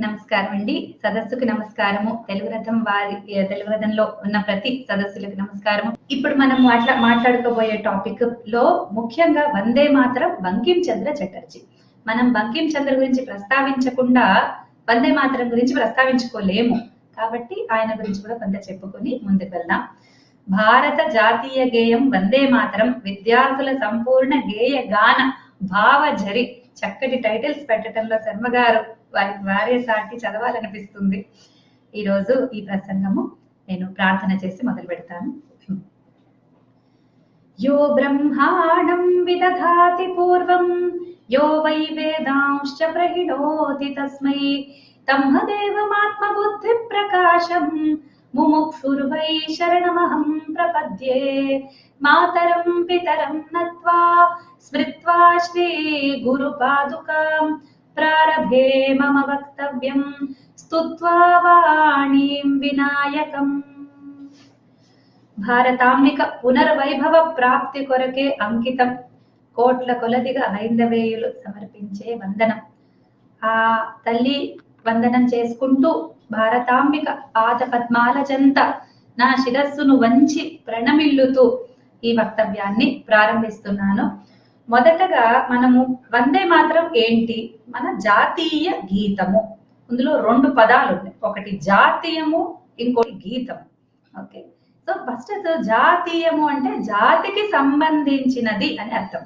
నమస్కారం అండి. సదస్సుకి నమస్కారము. తెలుగు రథంలో ఉన్న ప్రతి సదస్సులకు నమస్కారము. ఇప్పుడు మనం మాట్లాడుకోబోయే టాపిక్‌లో ముఖ్యంగా వందే మాతరం బంకిం చంద్ర చటర్జీ. మనం బంకిం చంద్ర గురించి ప్రస్తావించకుండా వందే మాతరం గురించి ప్రస్తావించుకోలేము. కాబట్టి ఆయన గురించి కూడా కొంత చెప్పుకొని ముందుకు వెళ్దాం. భారత జాతీయ గేయం వందే మాతరం విద్యార్థుల సంపూర్ణ గేయ గాన భావఝరి. చక్కటి టైటిల్స్ పెట్టడంలో శర్మ గారు వారే సాటి చదవాలనిపిస్తుంది. ఈరోజు ఈ ప్రసంగము నేను ప్రార్థన చేసి మొదలు పెడతాను. యో బ్రహ్మాణం విదధాతి పూర్వం యో వై వేదాంశ్చ ప్రహిణోతి తస్మై తమ్మదేవమాత్మ బుద్ధి ప్రకాశం ముముక్షుర్వై శరణమహం ప్రపద్యే మాతరం పితరం నత్వా స్మృత్వా శ్రీ గురు పాదుకాం ప్రారభే మమ వక్తవ్యం స్తుత్వా వాణీం వినాయకం. భారతాంబిక పునర్వైభవ ప్రాప్తి కొరకే అంకితం కోట్ల కొలదిగా హైందవేయులు సమర్పించే వందనం. ఆ తల్లి వందనం చేసుకుంటూ భారతాంబిక పాద పద్మాల చెంత నా శిరస్సును వంచి ప్రణమిల్లుతూ ఈ వక్తవ్యాన్ని ప్రారంభిస్తున్నాను. మొదటగా మనము వందే మాతరం ఏంటి? మన జాతీయ గీతము. ఇందులో రెండు పదాలు ఉన్నాయి, ఒకటి జాతీయము, ఇంకోటి గీతము. ఓకే, సో ఫస్ట్ జాతీయము అంటే జాతికి సంబంధించినది అని అర్థం.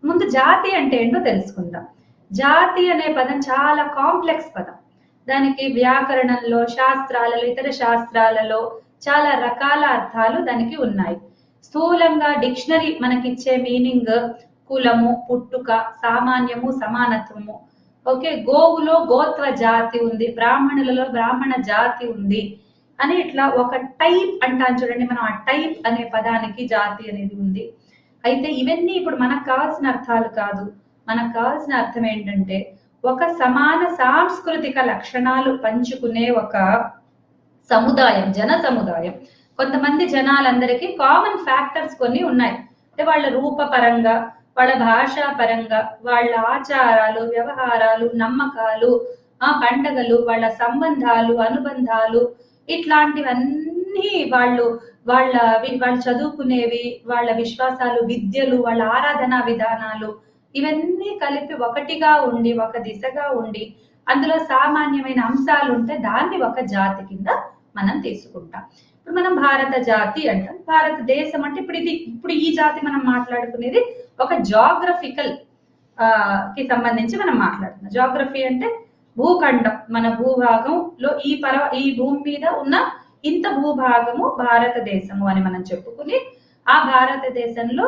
ముందు జాతి అంటే ఏంటో తెలుసుకుందాం. జాతి అనే పదం చాలా కాంప్లెక్స్ పదం. దానికి వ్యాకరణంలో, శాస్త్రాలలో, ఇతర శాస్త్రాలలో చాలా రకాల అర్థాలు దానికి ఉన్నాయి. స్థూలంగా డిక్షనరీ మనకిచ్చే మీనింగ్ కులము, పుట్టుక, సామాన్యము, సమానత్వము. ఓకే, గోవులో గోత్వ జాతి ఉంది, బ్రాహ్మణులలో బ్రాహ్మణ జాతి ఉంది అని ఇట్లా ఒక టైప్ అంటాను చూడండి. మనం ఆ టైప్ అనే పదానికి జాతి అనేది ఉంది. అయితే ఇవన్నీ ఇప్పుడు మనకు కావాల్సిన అర్థాలు కాదు. మనకు కావాల్సిన అర్థం ఏంటంటే ఒక సమాన సాంస్కృతిక లక్షణాలు పంచుకునే ఒక సముదాయం, జన సముదాయం. కొంతమంది జనాలందరికీ కామన్ ఫ్యాక్టర్స్ కొన్ని ఉన్నాయి. అంటే వాళ్ళ రూపపరంగా, వాళ్ళ భాషా పరంగా, వాళ్ళ ఆచారాలు, వ్యవహారాలు, నమ్మకాలు, పండగలు, వాళ్ళ సంబంధాలు, అనుబంధాలు, ఇట్లాంటివన్నీ వాళ్ళు చదువుకునేవి, వాళ్ళ విశ్వాసాలు, విద్యలు, వాళ్ళ ఆరాధనా విధానాలు, ఇవన్నీ కలిపి ఒకటిగా ఉండి, ఒక దిశగా ఉండి, అందులో సామాన్యమైన అంశాలు ఉంటే దాన్ని ఒక జాతి కింద మనం తీసుకుంటాం. ఇప్పుడు మనం భారత జాతి అంటాం. భారతదేశం అంటే ఇప్పుడు ఈ జాతి మనం మాట్లాడుకునేది ఒక జాగ్రఫికల్ కి సంబంధించి మనం మాట్లాడుతున్నాం. జాగ్రఫీ అంటే భూఖండం, మన భూభాగంలో ఈ భూమి మీద ఉన్న ఇంత భూభాగము భారతదేశము అని మనం చెప్పుకుని, ఆ భారతదేశంలో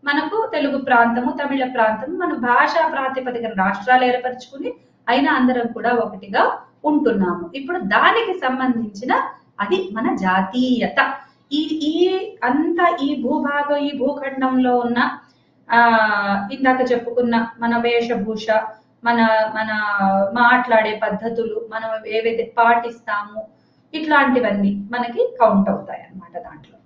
మనకు తెలుగు ప్రాంతము, తమిళ ప్రాంతము, మన భాషా ప్రాతిపదికన రాష్ట్రాలు ఏర్పరచుకుని అయినా అందరం కూడా ఒకటిగా ఉంటున్నాము. ఇప్పుడు దానికి సంబంధించిన అది మన జాతీయత. ఈ భూభాగం, ఈ భూఖండంలో ఉన్న ఇందాక చెప్పుకున్న మన వేషభూష, మన మాట్లాడే పద్ధతులు, మనం ఏవైతే పాటిస్తాము, ఇట్లాంటివన్నీ మనకి కౌంట్ అవుతాయి అన్నమాట దాంట్లో.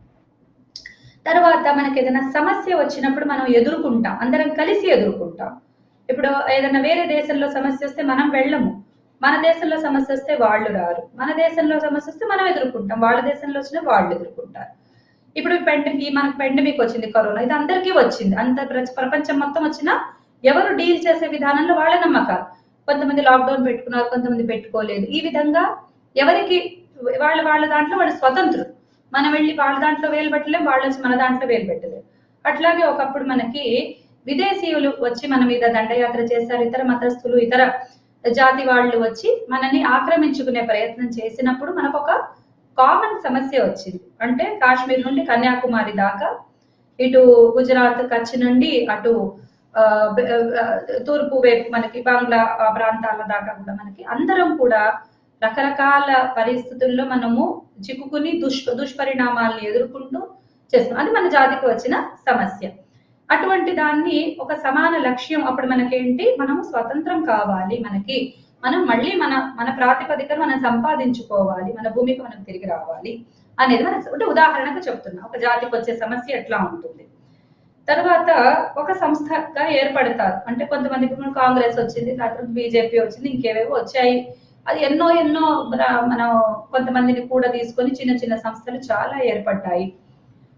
తర్వాత మనకి ఏదైనా సమస్య వచ్చినప్పుడు మనం ఎదుర్కొంటాం, అందరం కలిసి ఎదుర్కొంటాం. ఇప్పుడు ఏదైనా వేరే దేశంలో సమస్య వస్తే మనం వెళ్ళము, మన దేశంలో సమస్య వస్తే వాళ్ళు రారు, మన దేశంలో సమస్య వస్తే మనం ఎదుర్కొంటాం, వాళ్ళ దేశంలో వచ్చిన వాళ్ళు ఎదుర్కొంటారు. ఇప్పుడు మనకు పెండమిక్ వచ్చింది, కరోనా, ఇది అందరికీ వచ్చింది. అంత ప్రపంచం మొత్తం వచ్చినా ఎవరు డీల్ చేసే విధానంలో వాళ్ళ నమ్మకాలు. కొంతమంది లాక్డౌన్ పెట్టుకున్నారు, కొంతమంది పెట్టుకోలేదు. ఈ విధంగా ఎవరికి వాళ్ళ దాంట్లో వాళ్ళు స్వతంత్రులు. మనం వెళ్ళి వాళ్ళ దాంట్లో వేలు పెట్టలేం, వాళ్ళు వచ్చి మన దాంట్లో వేలు పెట్టలేరు. అట్లాగే ఒకప్పుడు మనకి విదేశీయులు వచ్చి మన మీద దండయాత్ర చేశారు. ఇతర మతస్థులు, ఇతర జాతి వాళ్ళు వచ్చి మనని ఆక్రమించుకునే ప్రయత్నం చేసినప్పుడు మనకు ఒక కామన్ సమస్య వచ్చింది. అంటే కాశ్మీర్ నుండి కన్యాకుమారి దాకా, ఇటు గుజరాత్ కచ్ నుండి అటు తూర్పు వైపు మనకి బంగ్లా ప్రాంతాల దాకా కూడా మనకి అందరం కూడా రకరకాల పరిస్థితుల్లో మనము చిక్కుకుని దుష్పరిణామాలను ఎదుర్కొంటూ చేస్తున్నాం. అది మన జాతికి వచ్చిన సమస్య. అటువంటి దాన్ని ఒక సమాన లక్ష్యం అప్పుడు మనకేంటి, మనము స్వతంత్రం కావాలి, మనం మళ్ళీ మన ప్రాతిపదికను మనం సంపాదించుకోవాలి, మన భూమికి మనం తిరిగి రావాలి అనేది అంటే ఉదాహరణకు చెప్తున్నా ఒక జాతికి వచ్చే సమస్య ఎట్లా ఉంటుంది. తర్వాత ఒక సంస్థగా ఏర్పడతారు. అంటే కొంతమంది కాంగ్రెస్ వచ్చింది, తర్వాత బీజేపీ వచ్చింది, ఇంకేవేవో వచ్చాయి. అది ఎన్నో ఎన్నో మనం కొంతమందిని కూడా తీసుకొని చిన్న చిన్న సంస్థలు చాలా ఏర్పడ్డాయి.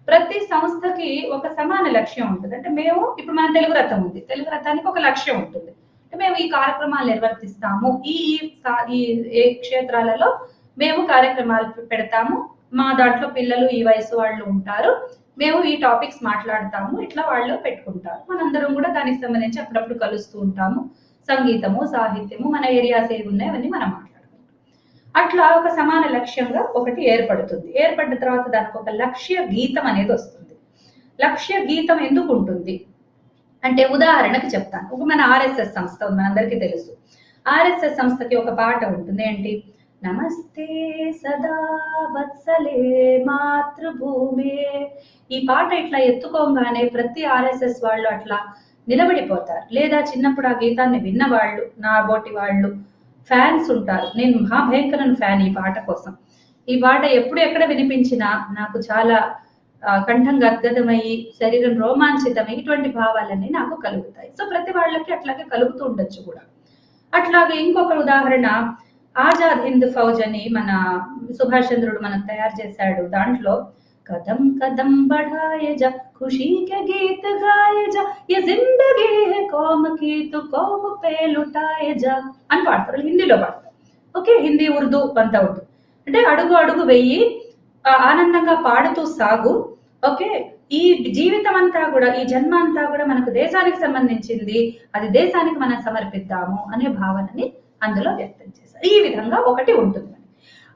ప్రతి సంస్థకి ఒక సమాన లక్ష్యం ఉంటుంది. అంటే మేము ఇప్పుడు మన తెలుగు రథం ఉంది, తెలుగు రథానికి ఒక లక్ష్యం ఉంటుంది. అంటే మేము ఈ కార్యక్రమాలు నిర్వర్తిస్తాము, ఈ ఈ ఏ క్షేత్రాలలో మేము కార్యక్రమాలు పెడతాము, మా దాంట్లో పిల్లలు ఈ వయసు వాళ్ళు ఉంటారు, మేము ఈ టాపిక్స్ మాట్లాడతాము, ఇట్లా వాళ్ళు పెట్టుకుంటారు. మనందరం కూడా దానికి సంబంధించి అప్పుడప్పుడు కలుస్తూ ఉంటాము. సంగీతము, సాహిత్యము, మన ఏరియాస్ ఏవి ఉన్నాయి అవన్నీ మనం మాట్లాడుకుంటాం. అట్లా ఒక సమాన లక్ష్యంగా ఒకటి ఏర్పడుతుంది. ఏర్పడిన తర్వాత దానికి ఒక లక్ష్య గీతం అనేది వస్తుంది. లక్ష్య గీతం ఎందుకు ఉంటుంది అంటే ఉదాహరణకి చెప్తాను. ఒక మన ఆర్ఎస్ఎస్ సంస్థ ఉంది, మనందరికీ తెలుసు. ఆర్ఎస్ఎస్ సంస్థకి ఒక పాట ఉంటుంది, ఏంటి? నమస్తే సదా వత్సలే మాతృభూమే. ఈ పాట ఇట్లా ఎత్తుకోగానే ప్రతి ఆర్ఎస్ఎస్ వాళ్ళు అట్లా నిలబడిపోతారు. లేదా చిన్నప్పుడు ఆ గీతాన్ని విన్న వాళ్ళు, నా బోటి వాళ్ళు ఫ్యాన్స్ ఉంటారు. నేను మహాభయంకరమైన ఫ్యాన్ ఈ పాట కోసం. ఈ పాట ఎప్పుడు ఎక్కడ వినిపించినా నాకు చాలా కంఠం గద్గదమయ్యి, శరీరం రోమాంచితమై, ఇటువంటి భావాలన్నీ నాకు కలుగుతాయి. సో ప్రతి వాళ్ళకి అట్లాగే కలుగుతూ ఉండొచ్చు కూడా. అట్లాగే ఇంకొక ఉదాహరణ, ఆజాద్ హింద్ ఫౌజ్ అని మన సుభాష్ చంద్రుడు మనకు తయారు చేశాడు. దాంట్లో కదం కదం బఢాయే జా, ఖుషీ కే గీత్ గాయే జా, యే జిందగీ హై కౌమ్ కీ తు కౌమ్ పే లుటాయే జా అని పాడతారు. హిందీలో పాడతారు. ఓకే, హిందీ ఉర్దూ అంతా ఉంటుంది. అంటే అడుగు అడుగు వెయ్యి, ఆనందంగా పాడుతూ సాగు. ఓకే, ఈ జీవితం అంతా కూడా, ఈ జన్మ అంతా కూడా మనకు దేశానికి సంబంధించింది, అది దేశానికి మనం సమర్పిద్దాము అనే భావనని అందులో వ్యక్తం చేశారు. ఈ విధంగా ఒకటి ఉంటుంది.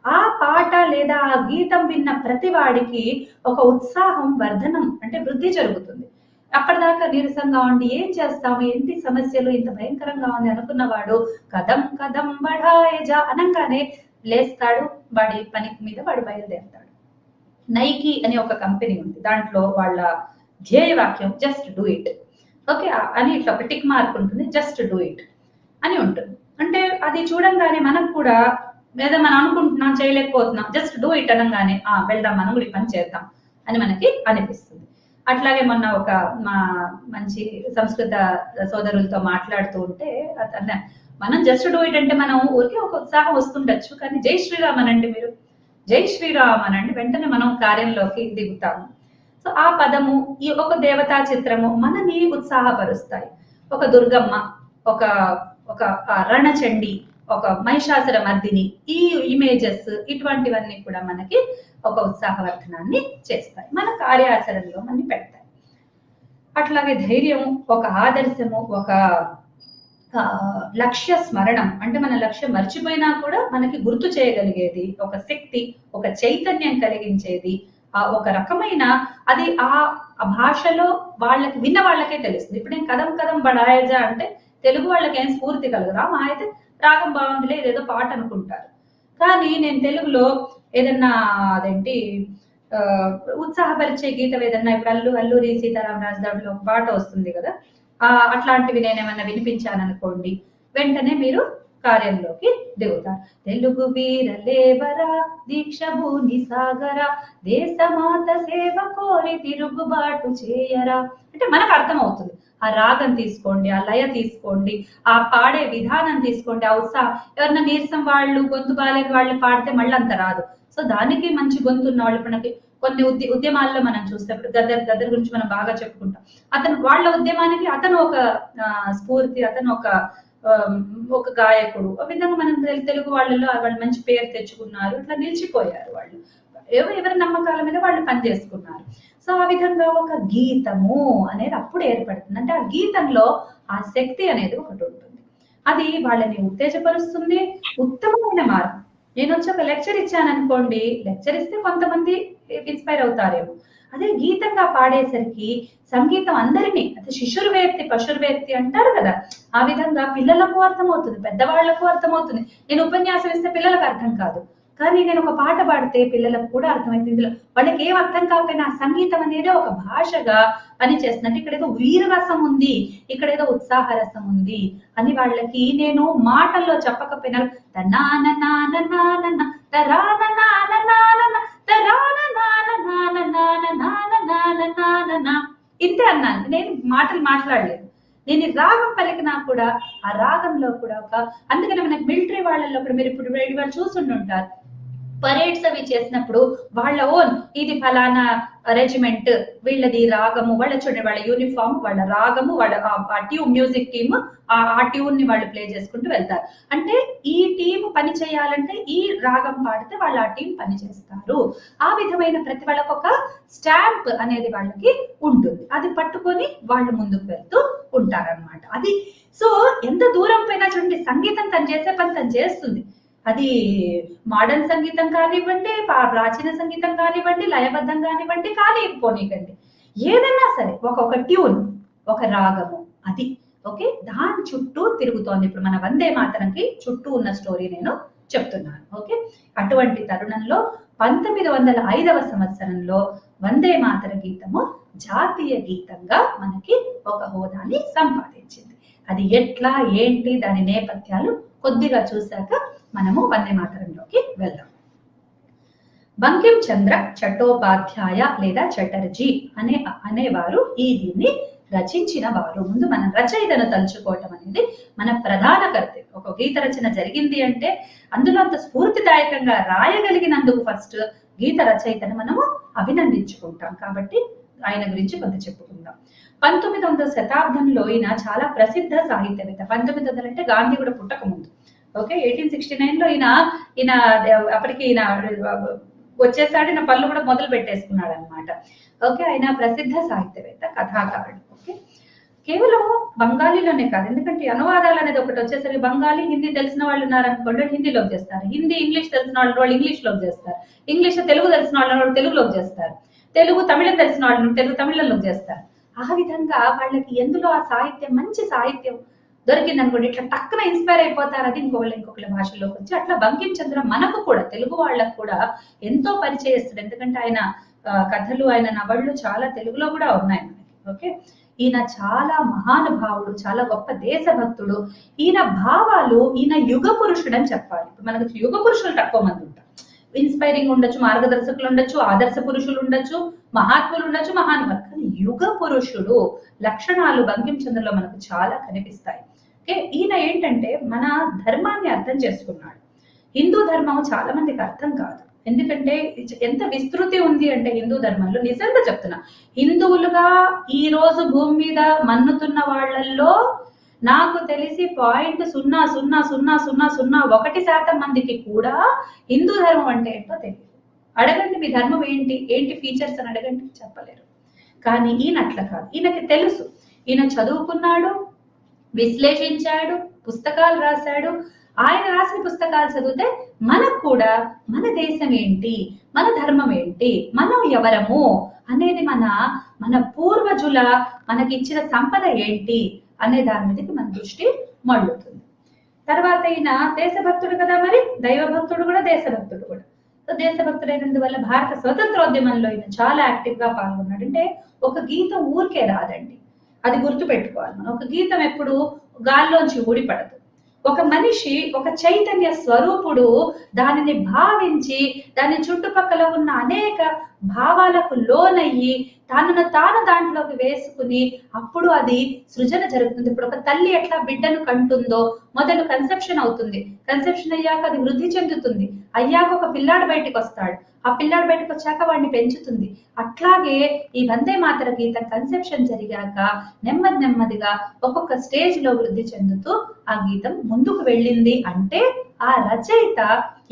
ఆ పాట లేదా ఆ గీతం విన్న ప్రతి వాడికి ఒక ఉత్సాహం, వర్ధనం అంటే వృద్ధి జరుగుతుంది. అప్పటిదాకా నీరసంగా ఉండి ఏం చేస్తాము, ఏంటి సమస్యలు, ఇంత భయంకరంగా ఉంది అనుకున్నవాడు కదం కదం బఢాయజా అనగానే లేస్తాడు, వాడి పని మీద వాడు బయలుదేరుతాడు. నైకీ అనే ఒక కంపెనీ ఉంది, దాంట్లో వాళ్ళ ధ్యేయ వాక్యం జస్ట్ డూ ఇట్. ఓకే అని ఇట్లా ఒక టిక్ మార్క్ ఉంటుంది, జస్ట్ డూ ఇట్ అని ఉంటుంది. అంటే అది చూడంగానే మనకు కూడా లేదా మనం అనుకుంటున్నాం చేయలేకపోతున్నాం, జస్ట్ డూ ఇట్ అనగానే వెళ్దాం, మనం కూడా పని చేద్దాం అని మనకి అనిపిస్తుంది. అట్లాగే మొన్న ఒక మా మంచి సంస్కృత సోదరులతో మాట్లాడుతూ ఉంటే మనం జస్ట్ డూ ఇట్ అంటే మనం ఊరికే ఒక ఉత్సాహం వస్తుండొచ్చు, కానీ జై శ్రీరామ్ అనండి, మీరు జై శ్రీరామ్ అనండి, వెంటనే మనం కార్యంలోకి దిగుతాము. సో ఆ పదము, ఈ ఒక దేవతా చిత్రము మనని ఉత్సాహపరుస్తాయి. ఒక దుర్గమ్మ, ఒక ఒక రణచండి, ఒక మహిషాసుర మర్దిని, ఈ ఇమేజెస్ ఇటువంటివన్నీ కూడా మనకి ఒక ఉత్సాహవర్ధనాన్ని చేస్తాయి, మన కార్యాచరణలో మనని పెడతాయి. అట్లాగే ధైర్యము, ఒక ఆదర్శము, ఒక లక్ష్య స్మరణం అంటే మన లక్ష్యం మర్చిపోయినా కూడా మనకి గుర్తు చేయగలిగేది, ఒక శక్తి, ఒక చైతన్యం కలిగించేది, ఒక రకమైన అది ఆ భాషలో వాళ్ళకి విన్న వాళ్ళకే తెలుస్తుంది. ఇప్పుడు నేను కదం కదం బడాయజా అంటే తెలుగు వాళ్ళకి ఏం స్ఫూర్తి కలగదా, మా అయితే రాగం బాగుందిలే ఇదేదో పాట అనుకుంటారు. కానీ నేను తెలుగులో ఏదన్నా అదేంటి ఉత్సాహపరిచే గీతం ఏదన్నా, ఇప్పుడు అల్లూరి సీతారామరాజు దాంట్లో ఒక పాట వస్తుంది కదా, అట్లాంటివి నేనేమన్నా వినిపించాననుకోండి, వెంటనే మీరు కార్యంలోకి దిగుతారు. తెలుగు వీరలేవరా, దీక్ష భూని సాగరా, దేశమాత సేవ కోరి తిరుగుబాటు చేయరా అంటే మనకు అర్థం అవుతుంది. ఆ రాగం తీసుకోండి, ఆ లయ తీసుకోండి, ఆ పాడే విధానం తీసుకోండి, ఆ ఉత్సాహం. ఎవరన్నా నీరసం వాళ్ళు, గొంతు బాలేని వాళ్ళు పాడితే మళ్ళీ అంత రాదు. సో దానికి మంచి గొంతు ఉన్న వాళ్ళు, మనకి కొన్ని ఉద్యమాల్లో మనం చూస్తే, ఇప్పుడు గద్దర్ గురించి మనం బాగా చెప్పుకుంటాం. అతను వాళ్ళ ఉద్యమానికి అతను ఒక స్ఫూర్తి, అతను ఒక గాయకుడు. ఆ విధంగా మనం తెలుగు వాళ్ళలో వాళ్ళు మంచి పేరు తెచ్చుకున్నారు, ఇట్లా నిలిచిపోయారు వాళ్ళు, ఎవరి నమ్మకాల మీద వాళ్ళు పనిచేసుకున్నారు. సో ఆ విధంగా ఒక గీతము అనేది అప్పుడు ఏర్పడుతుంది. అంటే ఆ గీతంలో ఆ శక్తి అనేది ఒకటి ఉంటుంది, అది వాళ్ళని ఉత్తేజపరుస్తుంది. ఉత్తమమైన మార్గం. నేను వచ్చి ఒక లెక్చర్ ఇచ్చాను అనుకోండి, లెక్చర్ ఇస్తే కొంతమంది ఇన్స్పైర్ అవుతారేమో, అదే గీతంగా పాడేసరికి సంగీతం అందరినీ, అంటే శిశుర్వేత్తి పశుర్వేత్తి అంటారు కదా, ఆ విధంగా పిల్లలకు అర్థమవుతుంది, పెద్దవాళ్లకు అర్థమవుతుంది. నేను ఉపన్యాసం ఇస్తే పిల్లలకు అర్థం కాదు, కానీ నేను ఒక పాట పాడితే పిల్లలకు కూడా అర్థమైంది. ఇందులో వాళ్ళకి ఏం అర్థం కాకపోయినా ఆ సంగీతం అనేది ఒక భాషగా పనిచేస్తుంది. ఇక్కడ ఏదో వీరరసం ఉంది, ఇక్కడ ఏదో ఉత్సాహ రసం ఉంది అని వాళ్ళకి నేను మాటల్లో చెప్పకపోయినా తనాన నాన నాన తరాన నాన నాన తరాన నాన నాన నాన నాన నాన నాన ఇంతే అన్నాను, నేను మాటలు మాట్లాడలేదు. నేను రాగం పలికినా కూడా ఆ రాగంలో కూడా అందుకని మనకి మిలిటరీ వాళ్ళల్లో కూడా మీరు ఇప్పుడు వాళ్ళు చూస్తుంటారు, పరేడ్స్ అవి చేసినప్పుడు వాళ్ళ ఓన్ ఇది ఫలానా రెజిమెంట్, వీళ్ళది రాగము, వాళ్ళ చూడండి వాళ్ళ యూనిఫామ్, వాళ్ళ రాగము, వాళ్ళ ఆ ట్యూన్, మ్యూజిక్ టీమ్ ఆ ట్యూన్ ని వాళ్ళు ప్లే చేసుకుంటూ వెళ్తారు. అంటే ఈ టీం పని చేయాలంటే ఈ రాగం పాడితే వాళ్ళు ఆ టీం పని చేస్తారు. ఆ విధమైన ప్రతి వాళ్ళకు ఒక స్టాంప్ అనేది వాళ్ళకి ఉంటుంది, అది పట్టుకొని వాళ్ళు ముందుకు వెళ్తూ ఉంటారన్నమాట. అది సో ఎంత దూరం పైన చూడండి, సంగీతం తను చేసే పని తను చేస్తుంది. అది మోడర్న్ సంగీతం కానివ్వండి, ప్రాచీన సంగీతం కానివ్వండి, లయబద్ధం కానివ్వండి, కానివ్వనివ్వండి, ఏదైనా సరే ఒక ట్యూన్, ఒక రాగము, అది ఓకే, దాని చుట్టూ తిరుగుతోంది. ఇప్పుడు మన వందే మాతరంకి చుట్టూ ఉన్న స్టోరీ నేను చెప్తున్నాను. ఓకే, అటువంటి తరుణంలో 1905వ సంవత్సరంలో వందే మాతర గీతము జాతీయ గీతంగా మనకి ఒక హోదాని సంపాదించింది. అది ఎట్లా ఏంటి దాని నేపథ్యాలు కొద్దిగా చూశాక మనము వందే మాతరంలోకి వెళ్దాం. బంకిం చంద్ర చట్టోపాధ్యాయ లేదా చటర్జీ అనేవారు ఈ దీన్ని రచించిన వారు. ముందు మన రచయితను తలుచుకోవటం అనేది మన ప్రధాన కర్తవ్యం. ఒక గీత రచన జరిగింది అంటే అందులో అంత స్ఫూర్తిదాయకంగా రాయగలిగినందుకు ఫస్ట్ గీత రచయితను మనము అభినందించుకుంటాం. కాబట్టి ఆయన గురించి కొంత చెప్పుకుందాం. 19వ శతాబ్దంలో ఈయన చాలా ప్రసిద్ధ సాహిత్యవేత్త. 1900 అంటే గాంధీ కూడా పుట్టక ముందు. ఓకే, 1869లో ఈయన అప్పటికి ఈయన వచ్చేసాడు, ఈయన పళ్ళు కూడా మొదలు పెట్టేసుకున్నాడు అనమాట. ఓకే, ఆయన ప్రసిద్ధ సాహిత్యవేత్త, కథాకారుడు. ఓకే, కేవలం బంగాలీలోనే కాదు, ఎందుకంటే అనువాదాలు అనేది ఒకటి వచ్చేసరికి బంగాలీ, హిందీ తెలిసిన వాళ్ళు ఉన్నారనుకోండి హిందీలోకి చేస్తారు, హిందీ ఇంగ్లీష్ తెలిసిన వాళ్ళు ఇంగ్లీష్ లోకి చేస్తారు, ఇంగ్లీష్ తెలుగు తెలిసిన వాళ్ళు తెలుగులోకి చేస్తారు, తెలుగు తమిళం తెలిసిన వాళ్ళు తెలుగు తమిళంలోకి చేస్తారు. ఆ విధంగా వాళ్ళకి ఎందులో ఆ సాహిత్యం, మంచి సాహిత్యం దొరికింది అనుకోండి, ఇట్లా టక్కున ఇన్స్పైర్ అయిపోతారు. అది ఇంకొకళ్ళ భాషల్లోకి వచ్చి అట్లా బంకిం చంద్ర మనకు కూడా తెలుగు వాళ్ళకు కూడా ఎంతో పరిచయస్తుడు. ఎందుకంటే ఆయన కథలు, ఆయన నవళ్ళు చాలా తెలుగులో కూడా ఉన్నాయి మనకి. ఓకే, ఈయన చాలా మహానుభావుడు, చాలా గొప్ప దేశభక్తుడు. ఈయన భావాలు, ఈయన యుగ పురుషుడు అని చెప్పాలి. మనకు యుగ పురుషులు తక్కువ మంది ఉంటారు. ఇన్స్పైరింగ్ ఉండొచ్చు, మార్గదర్శకులు ఉండొచ్చు, ఆదర్శ పురుషులు ఉండొచ్చు, మహాత్ములు ఉండొచ్చు, మహానుభావులు. కానీ యుగ పురుషుడు లక్షణాలు బంకిం చంద్రలో మనకు చాలా కనిపిస్తాయి. ఓకే, ఈయన ఏంటంటే మన ధర్మాన్ని అర్థం చేసుకున్నాడు. హిందూ ధర్మం చాలా మందికి అర్థం కాదు, ఎందుకంటే ఎంత విస్తృతి ఉంది అంటే హిందూ ధర్మంలో. నిజంగా చెప్తున్నా, హిందువులుగా ఈ రోజు భూమి మీద మన్నుతున్న వాళ్ళల్లో నాకు తెలిసి 0.00001% మందికి కూడా హిందూ ధర్మం అంటే ఏంటో తెలియదు. అడగండి మీ ధర్మం ఏంటి, ఏంటి ఫీచర్స్ అని అడగండి, చెప్పలేరు. కానీ ఈయన అట్లా కాదు, ఈయనకి తెలుసు. ఈయన చదువుకున్నాడు, విశ్లేషించాడు, పుస్తకాలు రాశాడు. ఆయన రాసిన పుస్తకాలు చదివితే మనకు కూడా మన దేశం ఏంటి, మన ధర్మం ఏంటి, మనం ఎవరము అనేది మన పూర్వజుల మనకి ఇచ్చిన సంపద ఏంటి అనే దాని మీదకి మన దృష్టి మళ్ళుతుంది. తర్వాత ఈయన దేశభక్తుడు కదా, మరి దైవభక్తుడు కూడా, దేశభక్తుడు కూడా. సో దేశభక్తుడైనందువల్ల భారత స్వతంత్రోద్యమంలో ఈయన చాలా యాక్టివ్ గా పాల్గొన్నాడు. అంటే ఒక గీతం ఊరికే రాదండి, అది గుర్తు పెట్టుకోవాలి మనం. ఒక గీతం ఎప్పుడు గాల్లోంచి ఊడిపడదు. ఒక మనిషి ఒక చైతన్య స్వరూపుడు దానిని భావించి దాని చుట్టుపక్కల ఉన్న అనేక భావాలకు లోనయ్యి తాను దాంట్లోకి వేసుకుని అప్పుడు అది సృజన జరుగుతుంది. ఇప్పుడు ఒక తల్లి ఎట్లా బిడ్డను కంటుందో, మొదలు కన్సెప్షన్ అవుతుంది, కన్సెప్షన్ అయ్యాక అది వృద్ధి చెందుతుంది, అయ్యాక ఒక పిల్లాడు బయటకు వస్తాడు, ఆ పిల్లాడు బయటకు వచ్చాక వాడిని పెంచుతుంది. అట్లాగే ఈ వందే మాతర గీతం కన్సెప్షన్ జరిగాక నెమ్మదిగా ఒక్కొక్క స్టేజ్ లో వృద్ధి చెందుతూ ఆ గీతం ముందుకు వెళ్ళింది. అంటే ఆ రచయిత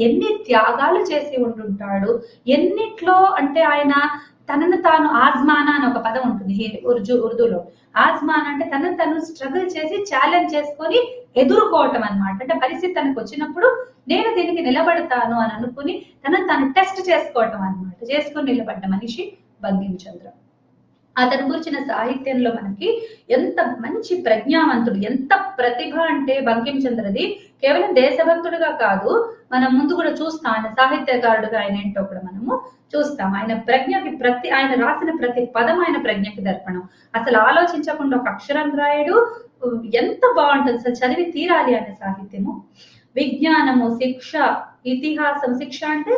ఎన్ని త్యాగాలు చేసి ఉంటుంటాడు, ఎన్నిట్లో అంటే ఆయన తనను తాను ఆజ్మానా అని ఒక పదం ఉంటుంది ఉర్దూలో. ఆజ్మానా అంటే తను స్ట్రగుల్ చేసి ఛాలెంజ్ చేసుకొని ఎదుర్కోవటం అన్నమాట. అంటే పరిస్థితి తనకు వచ్చినప్పుడు నేను దీనికి నిలబడతాను అని అనుకుని తను టెస్ట్ చేసుకోవటం అన్నమాట. చేసుకుని నిలబడ్డ మనిషి బంకిం చంద్ర. అతను గురించిన సాహిత్యంలో మనకి ఎంత మంచి ప్రజ్ఞావంతుడు, ఎంత ప్రతిభ అంటే బంకిం చంద్రది కేవలం దేశభక్తుడుగా కాదు, మనం ముందు కూడా చూస్తాం ఆయన సాహిత్యకారుడుగా ఆయన ఏంటో కూడా మనము చూస్తాం. ఆయన ప్రజ్ఞకి ఆయన రాసిన ప్రతి పదం ఆయన ప్రజ్ఞకి దర్పణం. అసలు ఆలోచించకుండా ఒక అక్షరం రాయడు, ఎంత బాగుంటుంది అసలు, చదివి తీరాలి అనే సాహిత్యము. విజ్ఞానము, శిక్ష, ఇతిహాసం. శిక్ష అంటే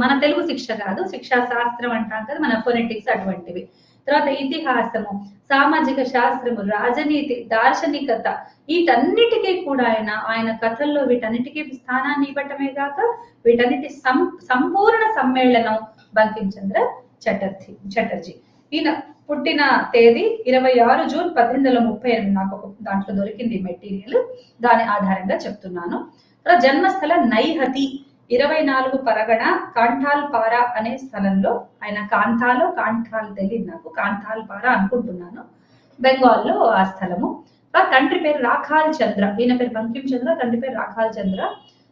మన తెలుగు శిక్ష కాదు, శిక్షా శాస్త్రం అంటాం కదా, మన ఫొనెటిక్స్ అటువంటివి. తర్వాత ఇతిహాసము, సామాజిక శాస్త్రము, రాజనీతి, దార్శనికత, వీటన్నిటికీ కూడా ఆయన కథల్లో వీటన్నిటికీ స్థానాన్ని ఇవ్వటమే కాక వీటన్నిటి సంపూర్ణ సమ్మేళనం బంకించంద్ర చటర్జీ. ఈయన పుట్టిన తేదీ 26 జూన్ 1838. నాకు దాంట్లో దొరికింది మెటీరియల్, దాని ఆధారంగా చెప్తున్నాను. జన్మస్థల నైహతి 24 పరగణ కాంఠాల్ పారా అనే స్థలంలో, ఆయన కాంఠాల్ తెలియదు నాకు, కాంఠాల్ పారా అనుకుంటున్నాను, బెంగాల్లో ఆ స్థలము. తండ్రి పేరు రాఖాల్ చంద్ర, ఈయన పేరు బంకిం చంద్ర, తండ్రి పేరు రాఖాల్ చంద్ర.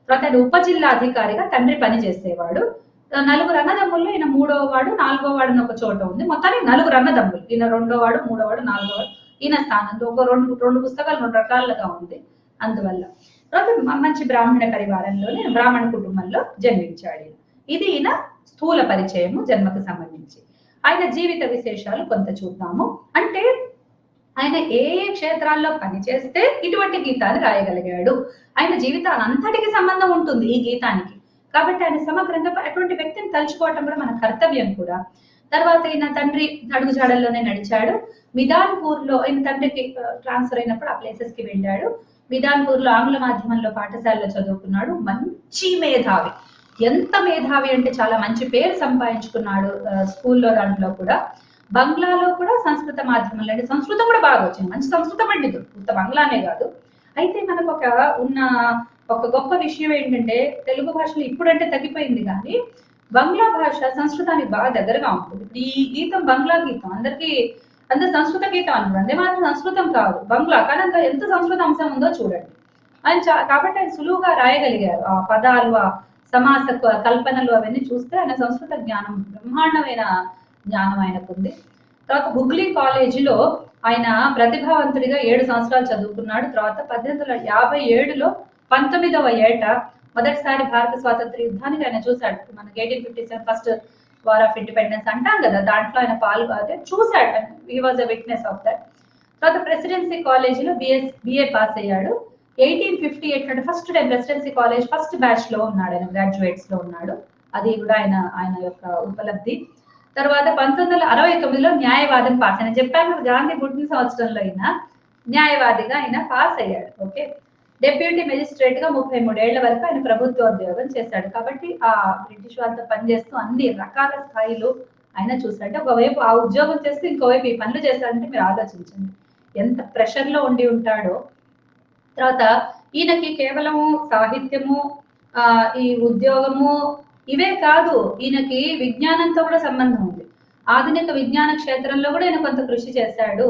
తర్వాత ఆయన ఉపజిల్లా అధికారిగా తండ్రి పని చేసేవాడు. 4 అన్నదమ్ముల్లో ఈయన 3వ వాడు, 4వ వాడు అని ఒక చోట ఉంది. మొత్తానికి 4 అన్నదమ్ములు, ఈయన 2వ వాడు, 3వ వాడు, 4వ వాడు. ఈయన స్థానంలో ఒక రెండు పుస్తకాలు 2 రకాలుగా ఉంది. అందువల్ల మంచి బ్రాహ్మణ పరివారంలోనే, బ్రాహ్మణ కుటుంబంలో జన్మించాడు. ఇది ఈయన స్థూల పరిచయము జన్మకు సంబంధించి. ఆయన జీవిత విశేషాలు కొంత చూద్దాము. అంటే ఆయన ఏ క్షేత్రాల్లో పనిచేస్తే ఇటువంటి గీతాన్ని రాయగలిగాడు, ఆయన జీవితాన్ని అంతటికి సంబంధం ఉంటుంది ఈ గీతానికి. కాబట్టి ఆయన సమగ్రంగా అటువంటి వ్యక్తిని తలుచుకోవటం కూడా మన కర్తవ్యం కూడా. తర్వాత ఈయన తండ్రి అడుగుజాడల్లోనే నడిచాడు. మిదాన్పూర్ లో ఆయన తండ్రికి ట్రాన్స్ఫర్ అయినప్పుడు ఆ ప్లేసెస్ కి వెళ్ళాడు. మిదాన్పూర్ లో ఆంగ్ల మాధ్యమంలో పాఠశాలలో చదువుకున్నాడు. మంచి మేధావి, ఎంత మేధావి అంటే చాలా మంచి పేరు సంపాదించుకున్నాడు స్కూల్లో. దాంట్లో కూడా బంగ్లాలో కూడా సంస్కృత మాధ్యమంలో, అంటే సంస్కృతం కూడా బాగా వచ్చింది, మంచి సంస్కృత పండితుడు, ఉత్త బంగ్లానే కాదు. అయితే మనకు ఒక గొప్ప విషయం ఏంటంటే, తెలుగు భాషలో ఇప్పుడంటే తగ్గిపోయింది కానీ బంగ్లా భాష సంస్కృతానికి బాగా దగ్గరగా ఉంటుంది. ఈ గీతం బంగ్లా గీతం, అందరు సంస్కృత గీతం అంటారు, అందే మాత్రం సంస్కృతం కాదు బంగ్లా, కానీ అంత ఎంత సంస్కృత అంశం ఉందో చూడండి. కాబట్టి ఆయన సులువుగా రాయగలిగారు. ఆ పదాలు, ఆ సమాస కల్పనలు అవన్నీ చూస్తే ఆయన సంస్కృత జ్ఞానం, బ్రహ్మాండమైన జ్ఞానం ఆయనకు ఉంది. తర్వాత హుగ్లీ కాలేజీలో ఆయన ప్రతిభావంతుడిగా 7 సంవత్సరాలు చదువుకున్నాడు. తర్వాత 1857లో 19వ ఏట మొదటిసారి భారత స్వాతంత్ర యుద్ధానికి ఆయన చూశాడు. మనకి 1857 ఫస్ట్ వార్ ఆఫ్ ఇండిపెండెన్స్ అంటాం కదా, దాంట్లో ఆయన పాల్గొనే చూశాడు. He was a witness of that. తర్వాత ప్రెసిడెన్సీ కాలేజీలో బిఏ పాస్ అయ్యాడు. 1858 అంటే first time presidency college first batch లో ఉన్నాడు, ఆయన గ్రాడ్యుయేట్స్ లో ఉన్నాడు. అది కూడా ఆయన యొక్క ఉపలబ్ధి. తర్వాత 1969లో న్యాయవాదం పాస్ అయిన, చెప్పాను గాంధీ పుట్టిన సంవత్సరంలో అయినా న్యాయవాదిగా ఆయన పాస్ అయ్యాడు. ఓకే, డెప్యూటీ మెజిస్ట్రేట్ గా 33 ఏళ్ల వరకు ఆయన ప్రభుత్వోద్యోగం చేశాడు. కాబట్టి ఆ బ్రిటిష్ వాళ్ళతో పనిచేస్తూ అన్ని రకాల స్థాయిలు ఆయన చూశాడు. ఒకవైపు ఆ ఉద్యోగం చేస్తూ ఇంకోవైపు ఈ పనులు చేశాడంటే మీరు ఆలోచించండి ఎంత ప్రెషర్ లో ఉండి ఉంటాడో. తర్వాత ఈయనకి కేవలము సాహిత్యము, ఈ ఉద్యోగము ఇవే కాదు, ఈయనకి విజ్ఞానంతో కూడా సంబంధం ఉంది. ఆధునిక విజ్ఞాన క్షేత్రంలో కూడా ఈయన కొంత కృషి చేశాడు.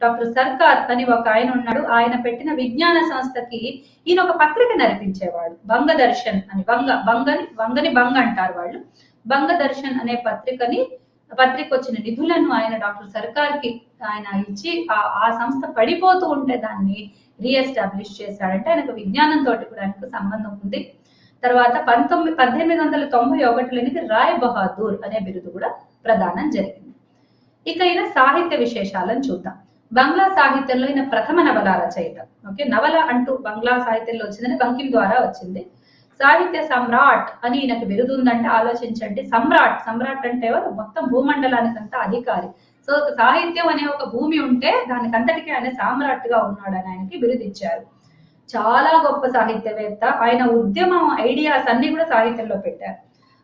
డాక్టర్ సర్కార్ అని ఒక ఆయన ఉన్నాడు, ఆయన పెట్టిన విజ్ఞాన సంస్థకి ఈయన ఒక పత్రిక నడిపించేవాడు, బంగ దర్శన్ అని. వంగని బంగ అంటారు వాళ్ళు. బంగ దర్శన్ అనే పత్రిక వచ్చిన నిధులను ఆయన డాక్టర్ సర్కార్ కి ఆయన ఇచ్చి ఆ సంస్థ పడిపోతూ ఉంటే దాన్ని రీఎస్టాబ్లిష్ చేశాడంటే ఆయనకు విజ్ఞానంతో కూడా ఆయనకు సంబంధం ఉంది. తర్వాత 1891లోనికి రాయ్ బహాదూర్ అనే బిరుదు కూడా ప్రదానం జరిగింది. ఇక ఈయన సాహిత్య విశేషాలను చూద్దాం. బంగ్లా సాహిత్యంలో ఈయన ప్రథమ నవల రచయిత. ఓకే, నవల అంటూ బంగ్లా సాహిత్యంలో వచ్చిందని బంకిం ద్వారా వచ్చింది. సాహిత్య సమ్రాట్ అని ఈయనకు బిరుదు ఉందంటే ఆలోచించండి. సమ్రాట్ అంటే ఎవరు? మొత్తం భూమండలానికంతా అధికారి. సో సాహిత్యం అనే ఒక భూమి ఉంటే దానికంతటికీ ఆయన సామ్రాట్ గా ఉన్నాడని ఆయనకి బిరుదు ఇచ్చారు. చాలా గొప్ప సాహిత్యవేత్త. ఆయన ఉద్యమం ఐడియాస్ అన్ని కూడా సాహిత్యంలో పెట్టారు.